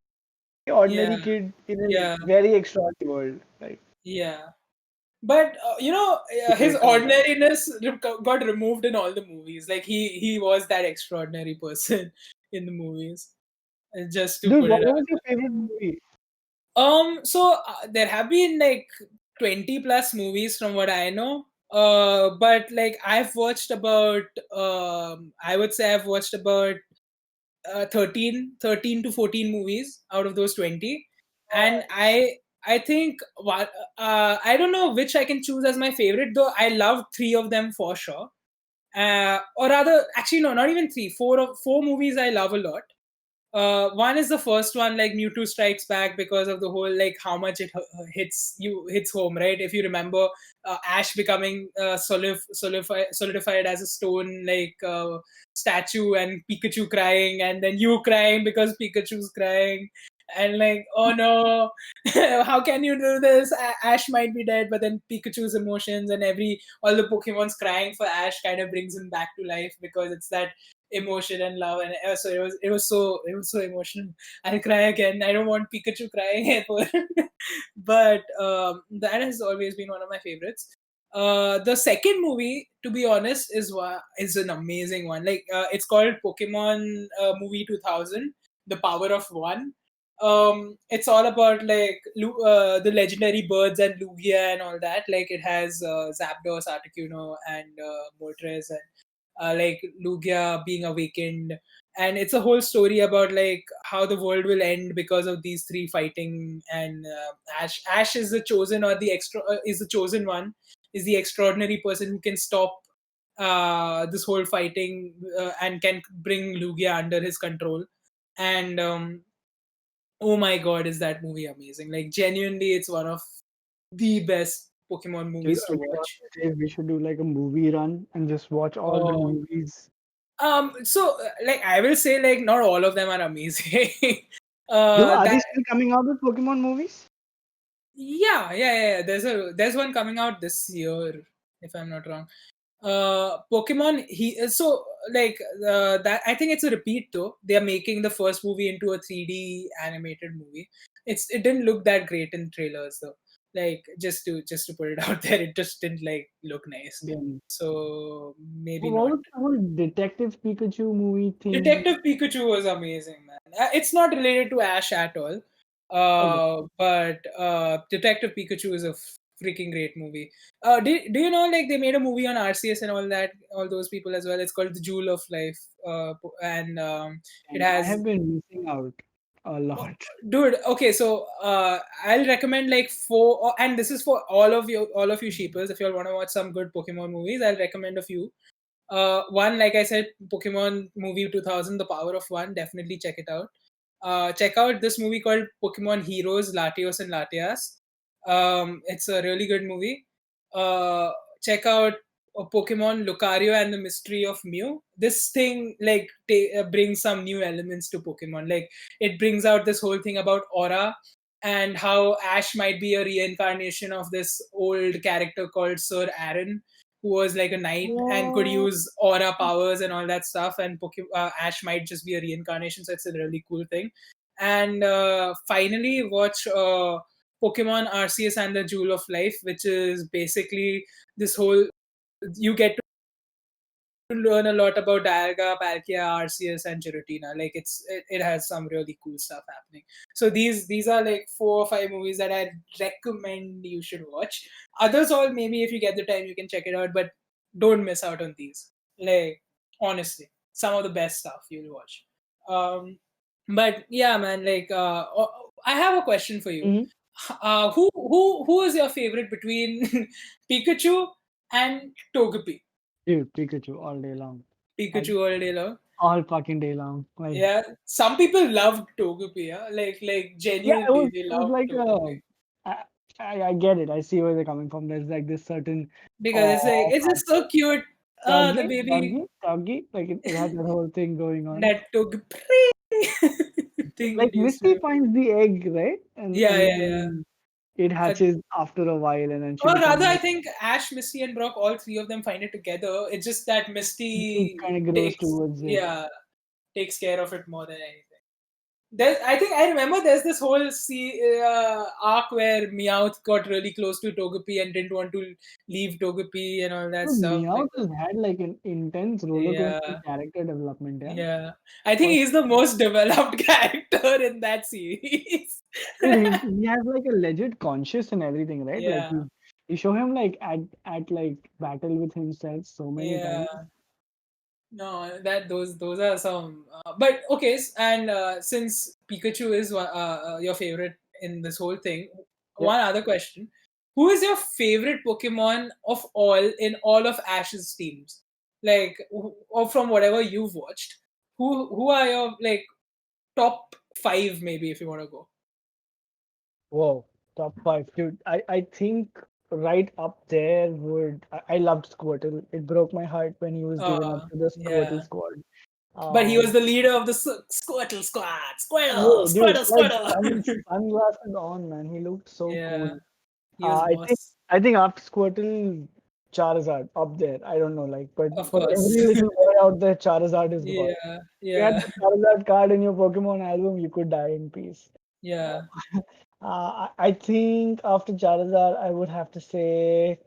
ordinary Yeah, kid in a yeah, very extraordinary world. Like, yeah. But his great contrast. ordinariness got removed in all the movies. Like he was that extraordinary person in the movies. Just to Dude, put what it was out your favorite movie? So there have been like 20 plus movies from what I know. But like I've watched about I would say I've watched about 13 to 14 movies out of those 20. And I think I don't know which I can choose as my favorite, though I love three of them for sure. Or rather, actually no, not even three, four movies I love a lot. One is the first one, like Mewtwo Strikes Back, because of the whole like how much it hits home, right? If you remember, Ash becoming solidified as a stone like statue, and Pikachu crying, and then you crying because Pikachu's crying, and like, oh no, how can you do this? Ash might be dead, but then Pikachu's emotions and all the Pokemon's crying for Ash kind of brings him back to life because it's that emotion and love, and so it was so emotional. I'll cry again. I don't want Pikachu crying ever. But that has always been one of my favorites. The second movie, to be honest, is an amazing one. Like it's called Pokemon Movie 2000, The Power of One. It's all about like the legendary birds and Lugia and all that. Like it has Zapdos, Articuno, and Moltres, and like Lugia being awakened, and it's a whole story about like how the world will end because of these three fighting. And Ash is the chosen, or the extra is the chosen one, is the extraordinary person who can stop this whole fighting and can bring Lugia under his control. And oh my god, is that movie amazing! Like genuinely, it's one of the best Pokemon Dude, movies I to think watch. we should do like a movie run and just watch all the Oh, movies. like I will say, like not all of them are amazing. Dude, are they That still coming out with Pokemon movies? yeah. There's one coming out this year, if I'm not wrong. Pokemon. So like that. I think it's a repeat though. They are making the first movie into a 3D animated movie. It didn't look that great in trailers though. Like just to put it out there, it just didn't like look nice. Then So maybe what not. was the whole Detective Pikachu movie thing? Detective Pikachu was amazing, man. It's not related to Ash at all. Okay. But Detective Pikachu is a freaking great movie. Do you know like they made a movie on RCS and all that, all those people as well? It's called The Jewel of Life. And it And I has have been missing out a oh, lot. dude, okay, so I'll recommend like four, and this is for all of you sheepers. If you all want to watch some good Pokemon movies, I'll recommend a few. One, like I said, Pokemon Movie 2000, The Power of One. Definitely check it out. Check out this movie called Pokemon Heroes, Latios and Latias. It's a really good movie. Uh, Check out Pokemon Lucario and the Mystery of Mew. This thing like brings some new elements to Pokemon. Like it brings out this whole thing about aura and how Ash might be a reincarnation of this old character called Sir Aaron, who was like a knight and could Oh, use aura powers and all that stuff. And Ash might just be a reincarnation, so it's a really cool thing. And finally, watch Pokemon Arceus and the Jewel of Life, which is basically this whole you get to learn a lot about Dialga, Palkia, Arceus, and Giratina. Like it has some really cool stuff happening. So these are like 4 or 5 movies that I recommend you should watch. Others all maybe if you get the time you can check it out, but don't miss out on these. Like honestly, some of the best stuff you'll watch. Um, but yeah, man. Like I have a question for you. mhm. Who is your favorite between Pikachu and Togepi? Dude, Pikachu all day long. Like Pikachu all day long. all fucking day long. Like Yeah, some people love Togepi. Yeah, like yeah, genuinely, they it was love like Togepi I get it. I see where they're coming from. There's like this certain because it's like awe it's just factor. so cute. The Doggy, baby doggy, doggy. Like it had that whole thing going on. that took thing Like it used to Misty do. finds the egg, right? And Yeah, and yeah, yeah. then it Uh, hatches after a while, and then she or rather, becomes I think Ash, Misty, and Brock, all three of them find it together. It's just that Misty Misty kind of grows takes, towards it. yeah, takes care of it more than anything. I think I remember there's this whole arc where Meowth got really close to Togepi and didn't want to leave Togepi and all that So stuff. Like, Meowth has had like an intense roller coaster yeah, character development, yeah. yeah. I think For he's the most developed character in that series. dude, he has like a legit conscience and everything, right? Like Yeah, you show him like at like battle with himself so many times. yeah. No, that those are some. But okay, and since Pikachu is your favorite in this whole thing, Yeah. one other question: who is your favorite Pokemon of all in all of Ash's teams? Like, or from whatever you've watched, who are your like top five, maybe if you want to go? Whoa, top five, dude. I think right up there would I loved Squirtle. It broke my heart when he was given up to the Squirtle Yeah. squad. But he was Um, the leader of the Squirtle Squad. Squirtle, yeah, dude, Squirtle, like Squirtle. sunglasses on, man. He looked so cool. Yeah, he was I think boss. after Squirtle, Charizard up there. I don't know, like, but Of for course. every little boy out there, Charizard is God. Yeah, If you had yeah, the Charizard card in your Pokemon album, you could die in peace. yeah. I think after Charizard, I would have to say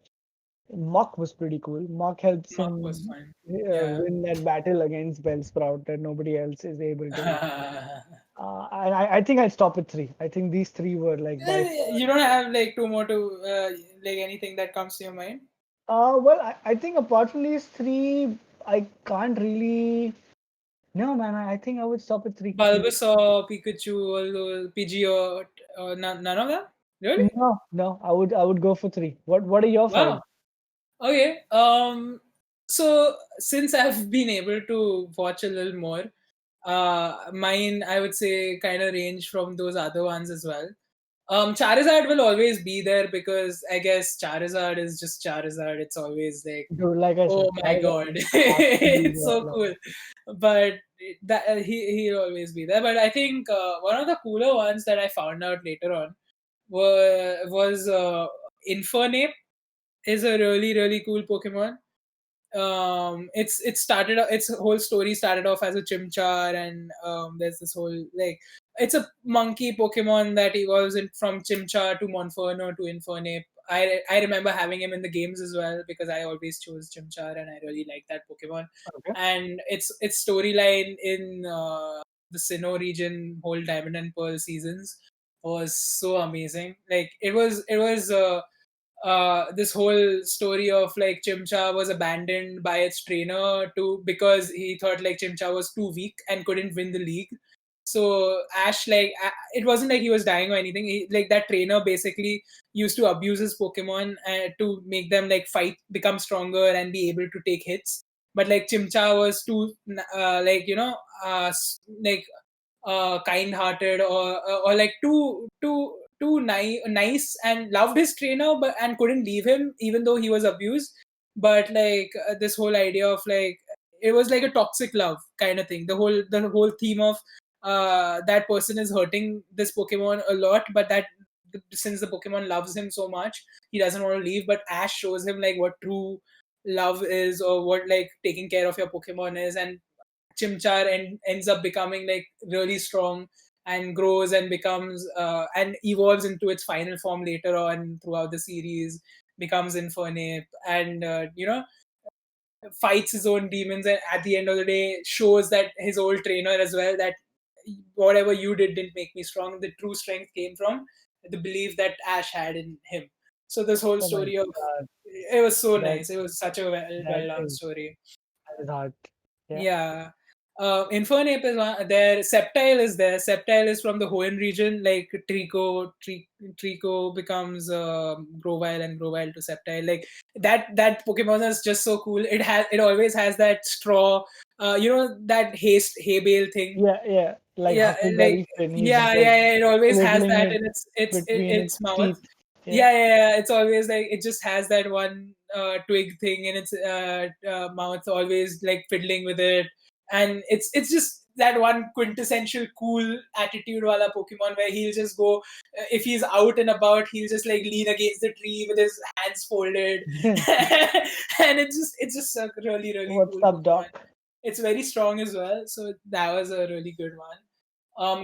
Mach was pretty cool. Mach helps Mark was him fine. Yeah. win that battle against Bellsprout that nobody else is able to. And I think I'd stop at three. I think these three were like by far. You don't have like two more to like anything that comes to your mind? Well, I think apart from these three, I can't really. No, man, I think I would stop at three. Bulbasaur, Pikachu, all those, Pidgeot, none of them? Really? No, I would go for three. What are your five? Wow. Okay. So since I've been able to watch a little more, mine I would say kind of range from those other ones as well. Charizard will always be there because I guess Charizard is just Charizard. It's always like, Dude, like I oh said, my Charizard god, has to be it's there. so cool. But that he'll always be there. But I think one of the cooler ones that I found out later on was Infernape is a really cool Pokemon. Its whole story started off as a Chimchar, and there's this whole like it's a monkey Pokemon that evolves from Chimchar to Monferno to Infernape. I remember having him in the games as well because I always chose Chimchar and I really like that Pokemon. Okay. And its storyline in the Sinnoh region, whole Diamond and Pearl seasons was so amazing. Like it was this whole story of like Chimcha was abandoned by its trainer to because he thought like Chimcha was too weak and couldn't win the league. So Ash it wasn't like he was dying or anything. Like that trainer basically used to abuse his Pokemon to make them like fight, become stronger, and be able to take hits. But like Chimcha was too like like kind-hearted or like too nice and loved his trainer but and couldn't leave him even though he was abused. But like this whole idea of like it was like a toxic love kind of thing. The whole theme of that person is hurting this Pokemon a lot, but that since the Pokemon loves him so much, he doesn't want to leave. But Ash shows him like what true love is or what like taking care of your Pokemon is, and Chimchar ends up becoming like really strong and grows and becomes and evolves into its final form later on throughout the series, becomes Infernape, and fights his own demons, and at the end of the day shows that his old trainer as well that whatever you did didn't make me strong. The true strength came from the belief that Ash had in him. So this whole Oh my story of God, it was so that nice. It was such a that well done is story. that is hard. Yeah. Yeah. Infernape is there. Sceptile is there. Sceptile is from the Hoenn region. Like Trico becomes Grovyle and Grovyle to Sceptile. Like that Pokemon is just so cool. It always has that straw. That hay bale thing. Yeah. Like Yeah, like Huckleberry Finn, he's yeah, just yeah, like yeah. It always has twiddling that it in its between its its mouth. teeth. Yeah, yeah, yeah. It's always like it just has that one twig thing in its mouth, always like fiddling with it, and it's just that one quintessential cool attitude wala Pokemon where he'll just go if he's out and about, he'll just like lean against the tree with his hands folded, and it's just a really really What's cool up, Pokemon. Doc? It's very strong as well, so that was a really good one.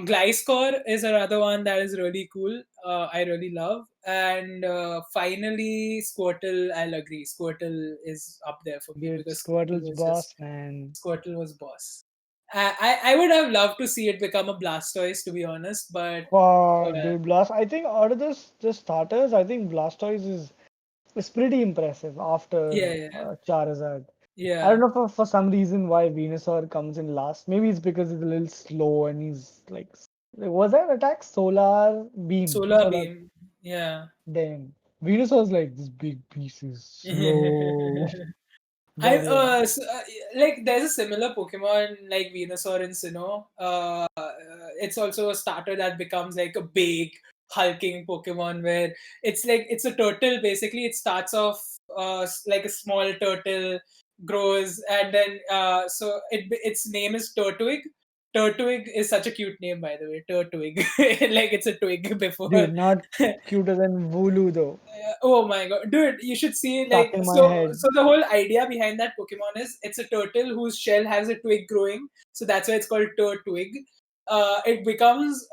Gliscor is another one that is really cool. I really love. And finally, Squirtle, I'll agree. Squirtle is up there for me Dude, because Squirtle Squirtle's was just boss, man. Squirtle was boss. I would have loved to see it become a Blastoise, to be honest, but Wow, uh, dude, Blast. I think out of the starters, I think Blastoise is pretty impressive after yeah, yeah, Charizard. I don't yeah. know for some reason why Venusaur comes in last. Maybe it's because he's a little slow and he's like, was that attack? Solar Beam. Solar Solar. Beam, yeah. Damn. Venusaur's like, this big piece is slow. I But yeah. like there's a similar Pokemon like Venusaur in Sinnoh. It's also a starter that becomes like a big hulking Pokemon where it's like it's a turtle basically. It starts off like a small turtle, grows, and then its name is Turtwig. Turtwig is such a cute name, by the way. Turtwig, like it's a twig before. Dude, not cuter than Wooloo though. Oh my god, dude! You should see Stuck like in my so. head. So the whole idea behind that Pokemon is it's a turtle whose shell has a twig growing, so that's why it's called Turtwig. It becomes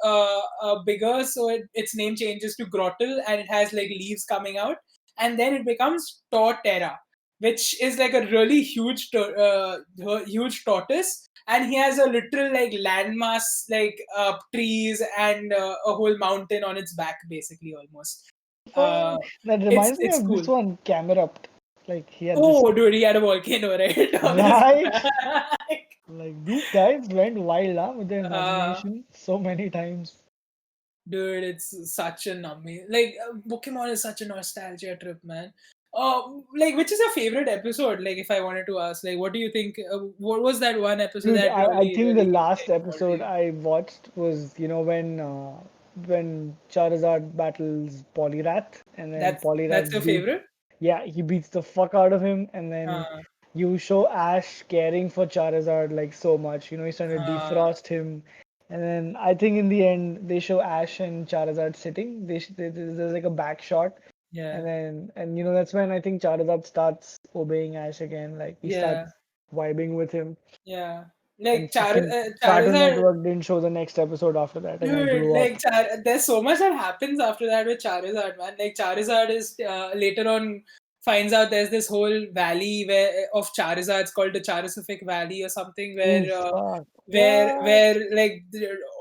bigger, so its name changes to Grottle, and it has like leaves coming out, and then it becomes Torterra, which is like a really huge tortoise, and he has a literal like landmass like trees and a whole mountain on its back, basically almost. Uh, Fuck. That it's reminds me it's of this cool. one, Camerupt. Like he had this Oh, dude, he had a volcano right on his right. back. Like these guys went wild with their Uh, imagination so many times. dude, it's such a nummy. Like Pokemon is such a nostalgia trip, man. Like which is your favorite episode? Like if I wanted to ask, like what do you think? What was that one episode Dude, that I really, think the really last involved episode you? I watched was, when Charizard battles Poliwrath and then That's Poliwrath your beats, favorite? yeah, he beats the fuck out of him, and then Uh, you show Ash caring for Charizard like so much. He's trying to uh, defrost him, and then I think in the end they show Ash and Charizard sitting. There's like a back shot, yeah, and that's when I think Charizard starts obeying Ash again. Like he yeah, starts vibing with him. yeah. And Like fucking Cartoon Charizard. Network didn't show the next episode after that, and I Dude, grew up. like there's so much that happens after that with Charizard, man. Like Charizard is later on finds out there's this whole valley where of Charizard. It's called the Charizard Valley or something, Oh where fuck! where What? where like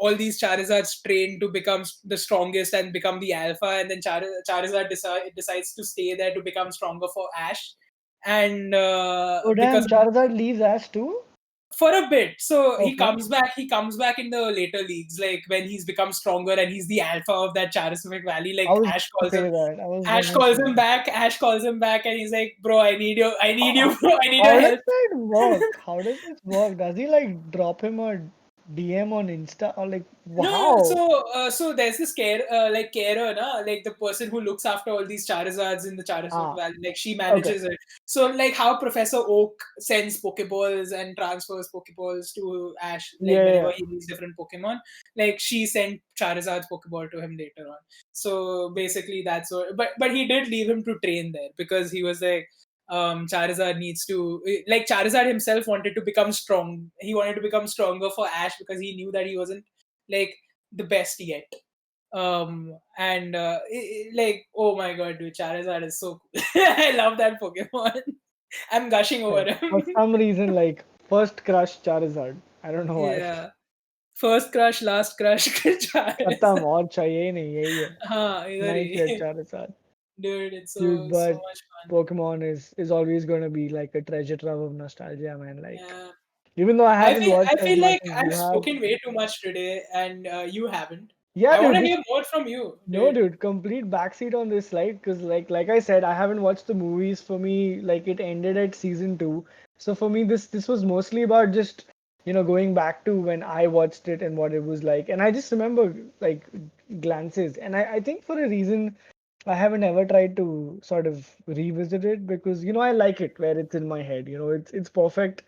all these Charizards train to become the strongest and become the alpha, and then Charizard decides to stay there to become stronger for Ash, and Oh because damn! Charizard leaves Ash too. for a bit. So Okay. he comes back in the later leagues, like when he's become stronger and he's the alpha of that Charismatic Valley. I Like was going to say that. I was Ash gonna calls say him that. back. Ash calls him back, and he's like, "Bro, I need you, How, bro. I need your how does help." that work? How does this work? Does he like drop him a DM on Insta or like No, wow? so there's this carer, na, like the person who looks after all these Charizards in the Charizard Ah, Valley, like she okay. manages it. So like how Professor Oak sends Pokeballs and transfers Pokeballs to Ash, like Yeah, whenever yeah. he needs different Pokemon, like she sent Charizard's Pokeball to him later on. So basically that's what. But he did leave him to train there because he was like, Charizard needs to like Charizard himself wanted to become strong. He wanted to become stronger for Ash because he knew that he wasn't like the best yet. And like, oh my god, dude, Charizard is so cool. I love that Pokemon. I'm gushing over Like for him. some reason, like first crush Charizard. I don't know why. Yeah. First crush, last crush, खत्म Charizard. और चाहिए नहीं यही है. हाँ, इधर Nice head he. Charizard. Dude, it's Dude, so but much fun. Pokemon is always gonna be like a treasure trove of nostalgia, man. Like Yeah. even though I haven't I watched as feel much like as I've you have. spoken way too much today, and you haven't. Yeah, I want dude, to this hear more from you, no, dude. dude, complete backseat on this slide because like I said, I haven't watched the movies. For me, like it ended at season 2, so for me this was mostly about just going back to when I watched it and what it was like, and I just remember like glances, and I think for a reason I haven't ever tried to sort of revisit it because I like it where it's in my head. It's perfect.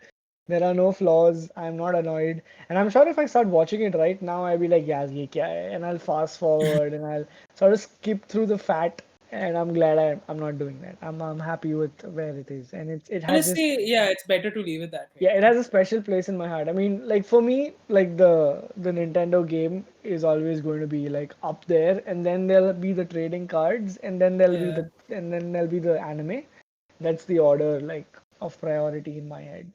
There are no flaws. I'm not annoyed, and I'm sure if I start watching it right now, I'll be like, "Yeah, ye kya hai?" And I'll fast forward and I'll sort of skip through the fat. And I'm glad I'm not doing that. I'm happy with where it is, and it has this. Honestly, yeah, it's better to leave it that way. Yeah, it has a special place in my heart. I mean, like for me, like the Nintendo game is always going to be like up there, and then there'll be the trading cards, and then Yeah. there'll be the anime. That's the order like of priority in my head.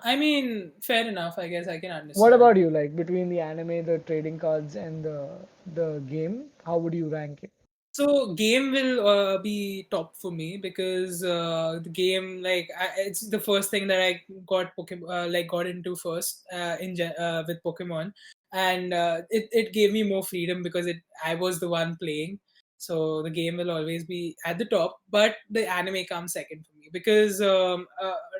I mean, fair enough. I guess I can What understand. about you? Like between the anime, the trading cards, and the game, how would you rank it? So game will be top for me because the game it's the first thing that I got got into first with Pokemon, and it gave me more freedom because it I was the one playing. So the game will always be at the top, but the anime comes second for me because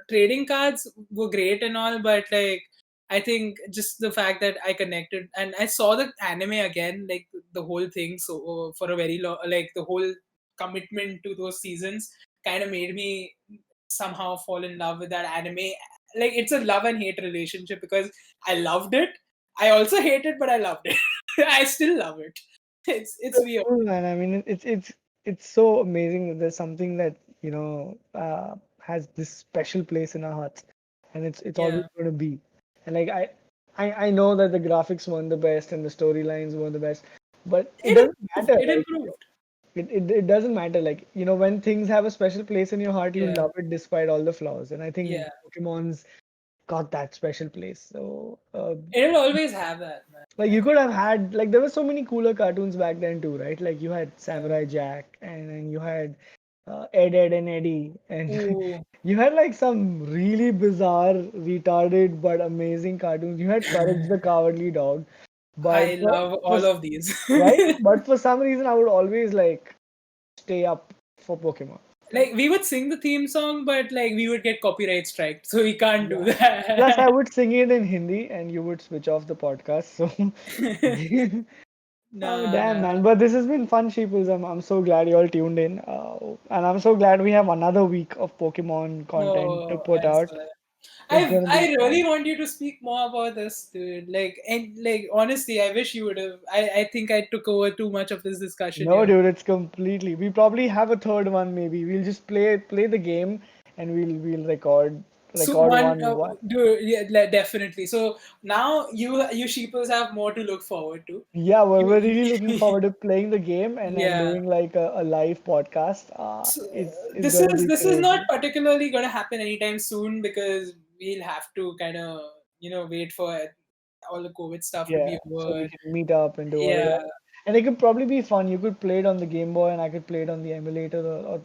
trading cards were great and all, but like I think just the fact that I connected and I saw the anime again, like the whole thing. So for a very long, like the whole commitment to those seasons, kind of made me somehow fall in love with that anime. Like it's a love and hate relationship because I loved it. I also hate it, but I loved it. I still love it. It's So weird. cool, man. I mean, it's so amazing that there's something that has this special place in our hearts, and it's always Yeah, going to be. And like I know that the graphics weren't the best and the storylines weren't the best, but it it doesn't improved. matter. It Like improved. it doesn't matter. Like when things have a special place in your heart, you Yeah, love it despite all the flaws. And I think yeah. Pokemon's got that special place. So It'll always have that, man. like I you could think. have had like there were so many cooler cartoons back then too, right? Like you had Yeah. Samurai Jack and then you had Ed and Eddie and Ooh, you had like some really bizarre, retarded but amazing cartoons. You had Courage the Cowardly Dog, but I love for all of these. right, but for some reason I would always like stay up for Pokemon. Like Like we would sing the theme song, but like we would get copyright striked, so we can't do yeah. Plus, I that. would sing it in Hindi, and you would switch off the podcast. So oh, Nah, damn, nah. man. But this has been fun, Sheeples. I'm so glad you all tuned in. And I'm so glad we have another week of Pokemon content to Oh, put as out. well. It's going to be I really fun. want you to speak more about this, dude. Like, and like honestly, I wish you would have. I think I took over too much of this discussion No, here. dude, it's completely. We probably have a third one, maybe. We'll just play the game and we'll So record one, one. dude, yeah, definitely. So now you sheepers have more to look forward to. Yeah, we're really looking You, forward to playing the game and yeah. doing like a live podcast. So, It's going to be this is not crazy. particularly going to happen anytime soon because we'll have to kind of wait for all the COVID stuff to Yeah, be so we over. can meet up and do all of Yeah, that. And it could probably be fun. You could play it on the Game Boy, and I could play it on the emulator, or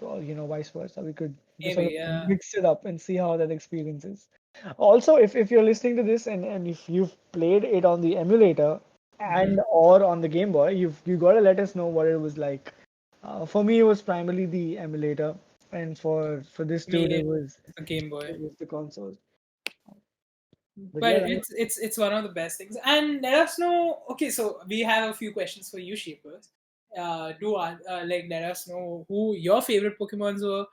vice versa. We could just sort maybe. of Yeah. mix it up and see how that experience is. Also, if you're listening to this and if you've played it on the emulator and Hmm. or on the Game Boy, you got to let us know what it was like. For me, it was primarily the emulator, and for this dude, Me, the Game Boy. it was the console. But But yeah, it's one of the best things. And let us know. Okay, so we have a few questions for you, Shapers. Let us know who your favorite Pokemons were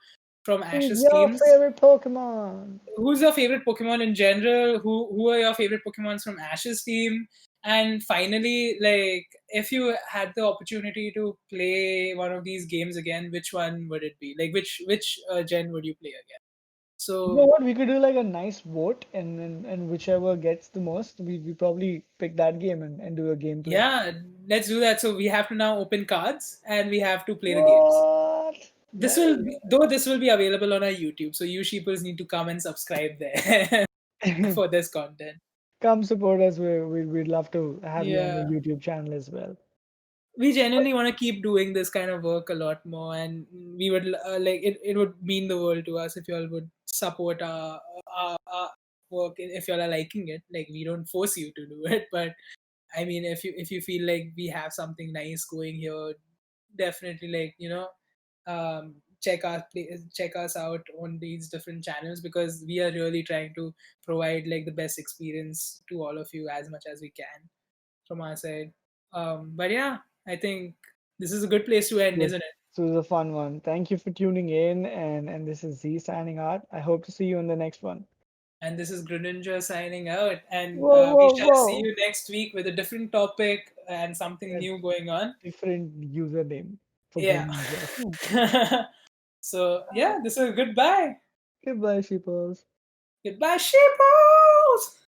from who's Ash's your teams. favorite Pokemon? Who's your favorite Pokemon in general? Who are your favorite Pokemons from Ash's team? And finally, like if you had the opportunity to play one of these games again, which one would it be? Like which gen would you play again? You know So what? We could do like a nice vote, and whichever gets the most, we probably pick that game and do a gameplay. yeah, let's do that. So we have to now open cards and we have to play the games. What? This There will we be, though this will be available on our YouTube, so you sheepers need to come and subscribe there go. for this content. Come support us. We'd love to have you on the Yeah. YouTube channel as well. We genuinely want to keep doing this kind of work a lot more, and we would it would mean the world to us if y'all would support our work if y'all are liking it. Like we don't force you to do it, but I mean if you feel like we have something nice going here, definitely check us out on these different channels because we are really trying to provide like the best experience to all of you as much as we can from our side. But yeah, I think This is a good place to end, Yes. isn't it? So it was a fun one. Thank you for tuning in, and this is Z signing out. I hope to see you in the next one. And this is Greninja signing out. And Whoa, we whoa, shall see whoa! you next week with a different topic and something A new going on. different username for Yeah. Greninja. So, yeah, this is goodbye. Goodbye, sheeples. Goodbye, sheeples!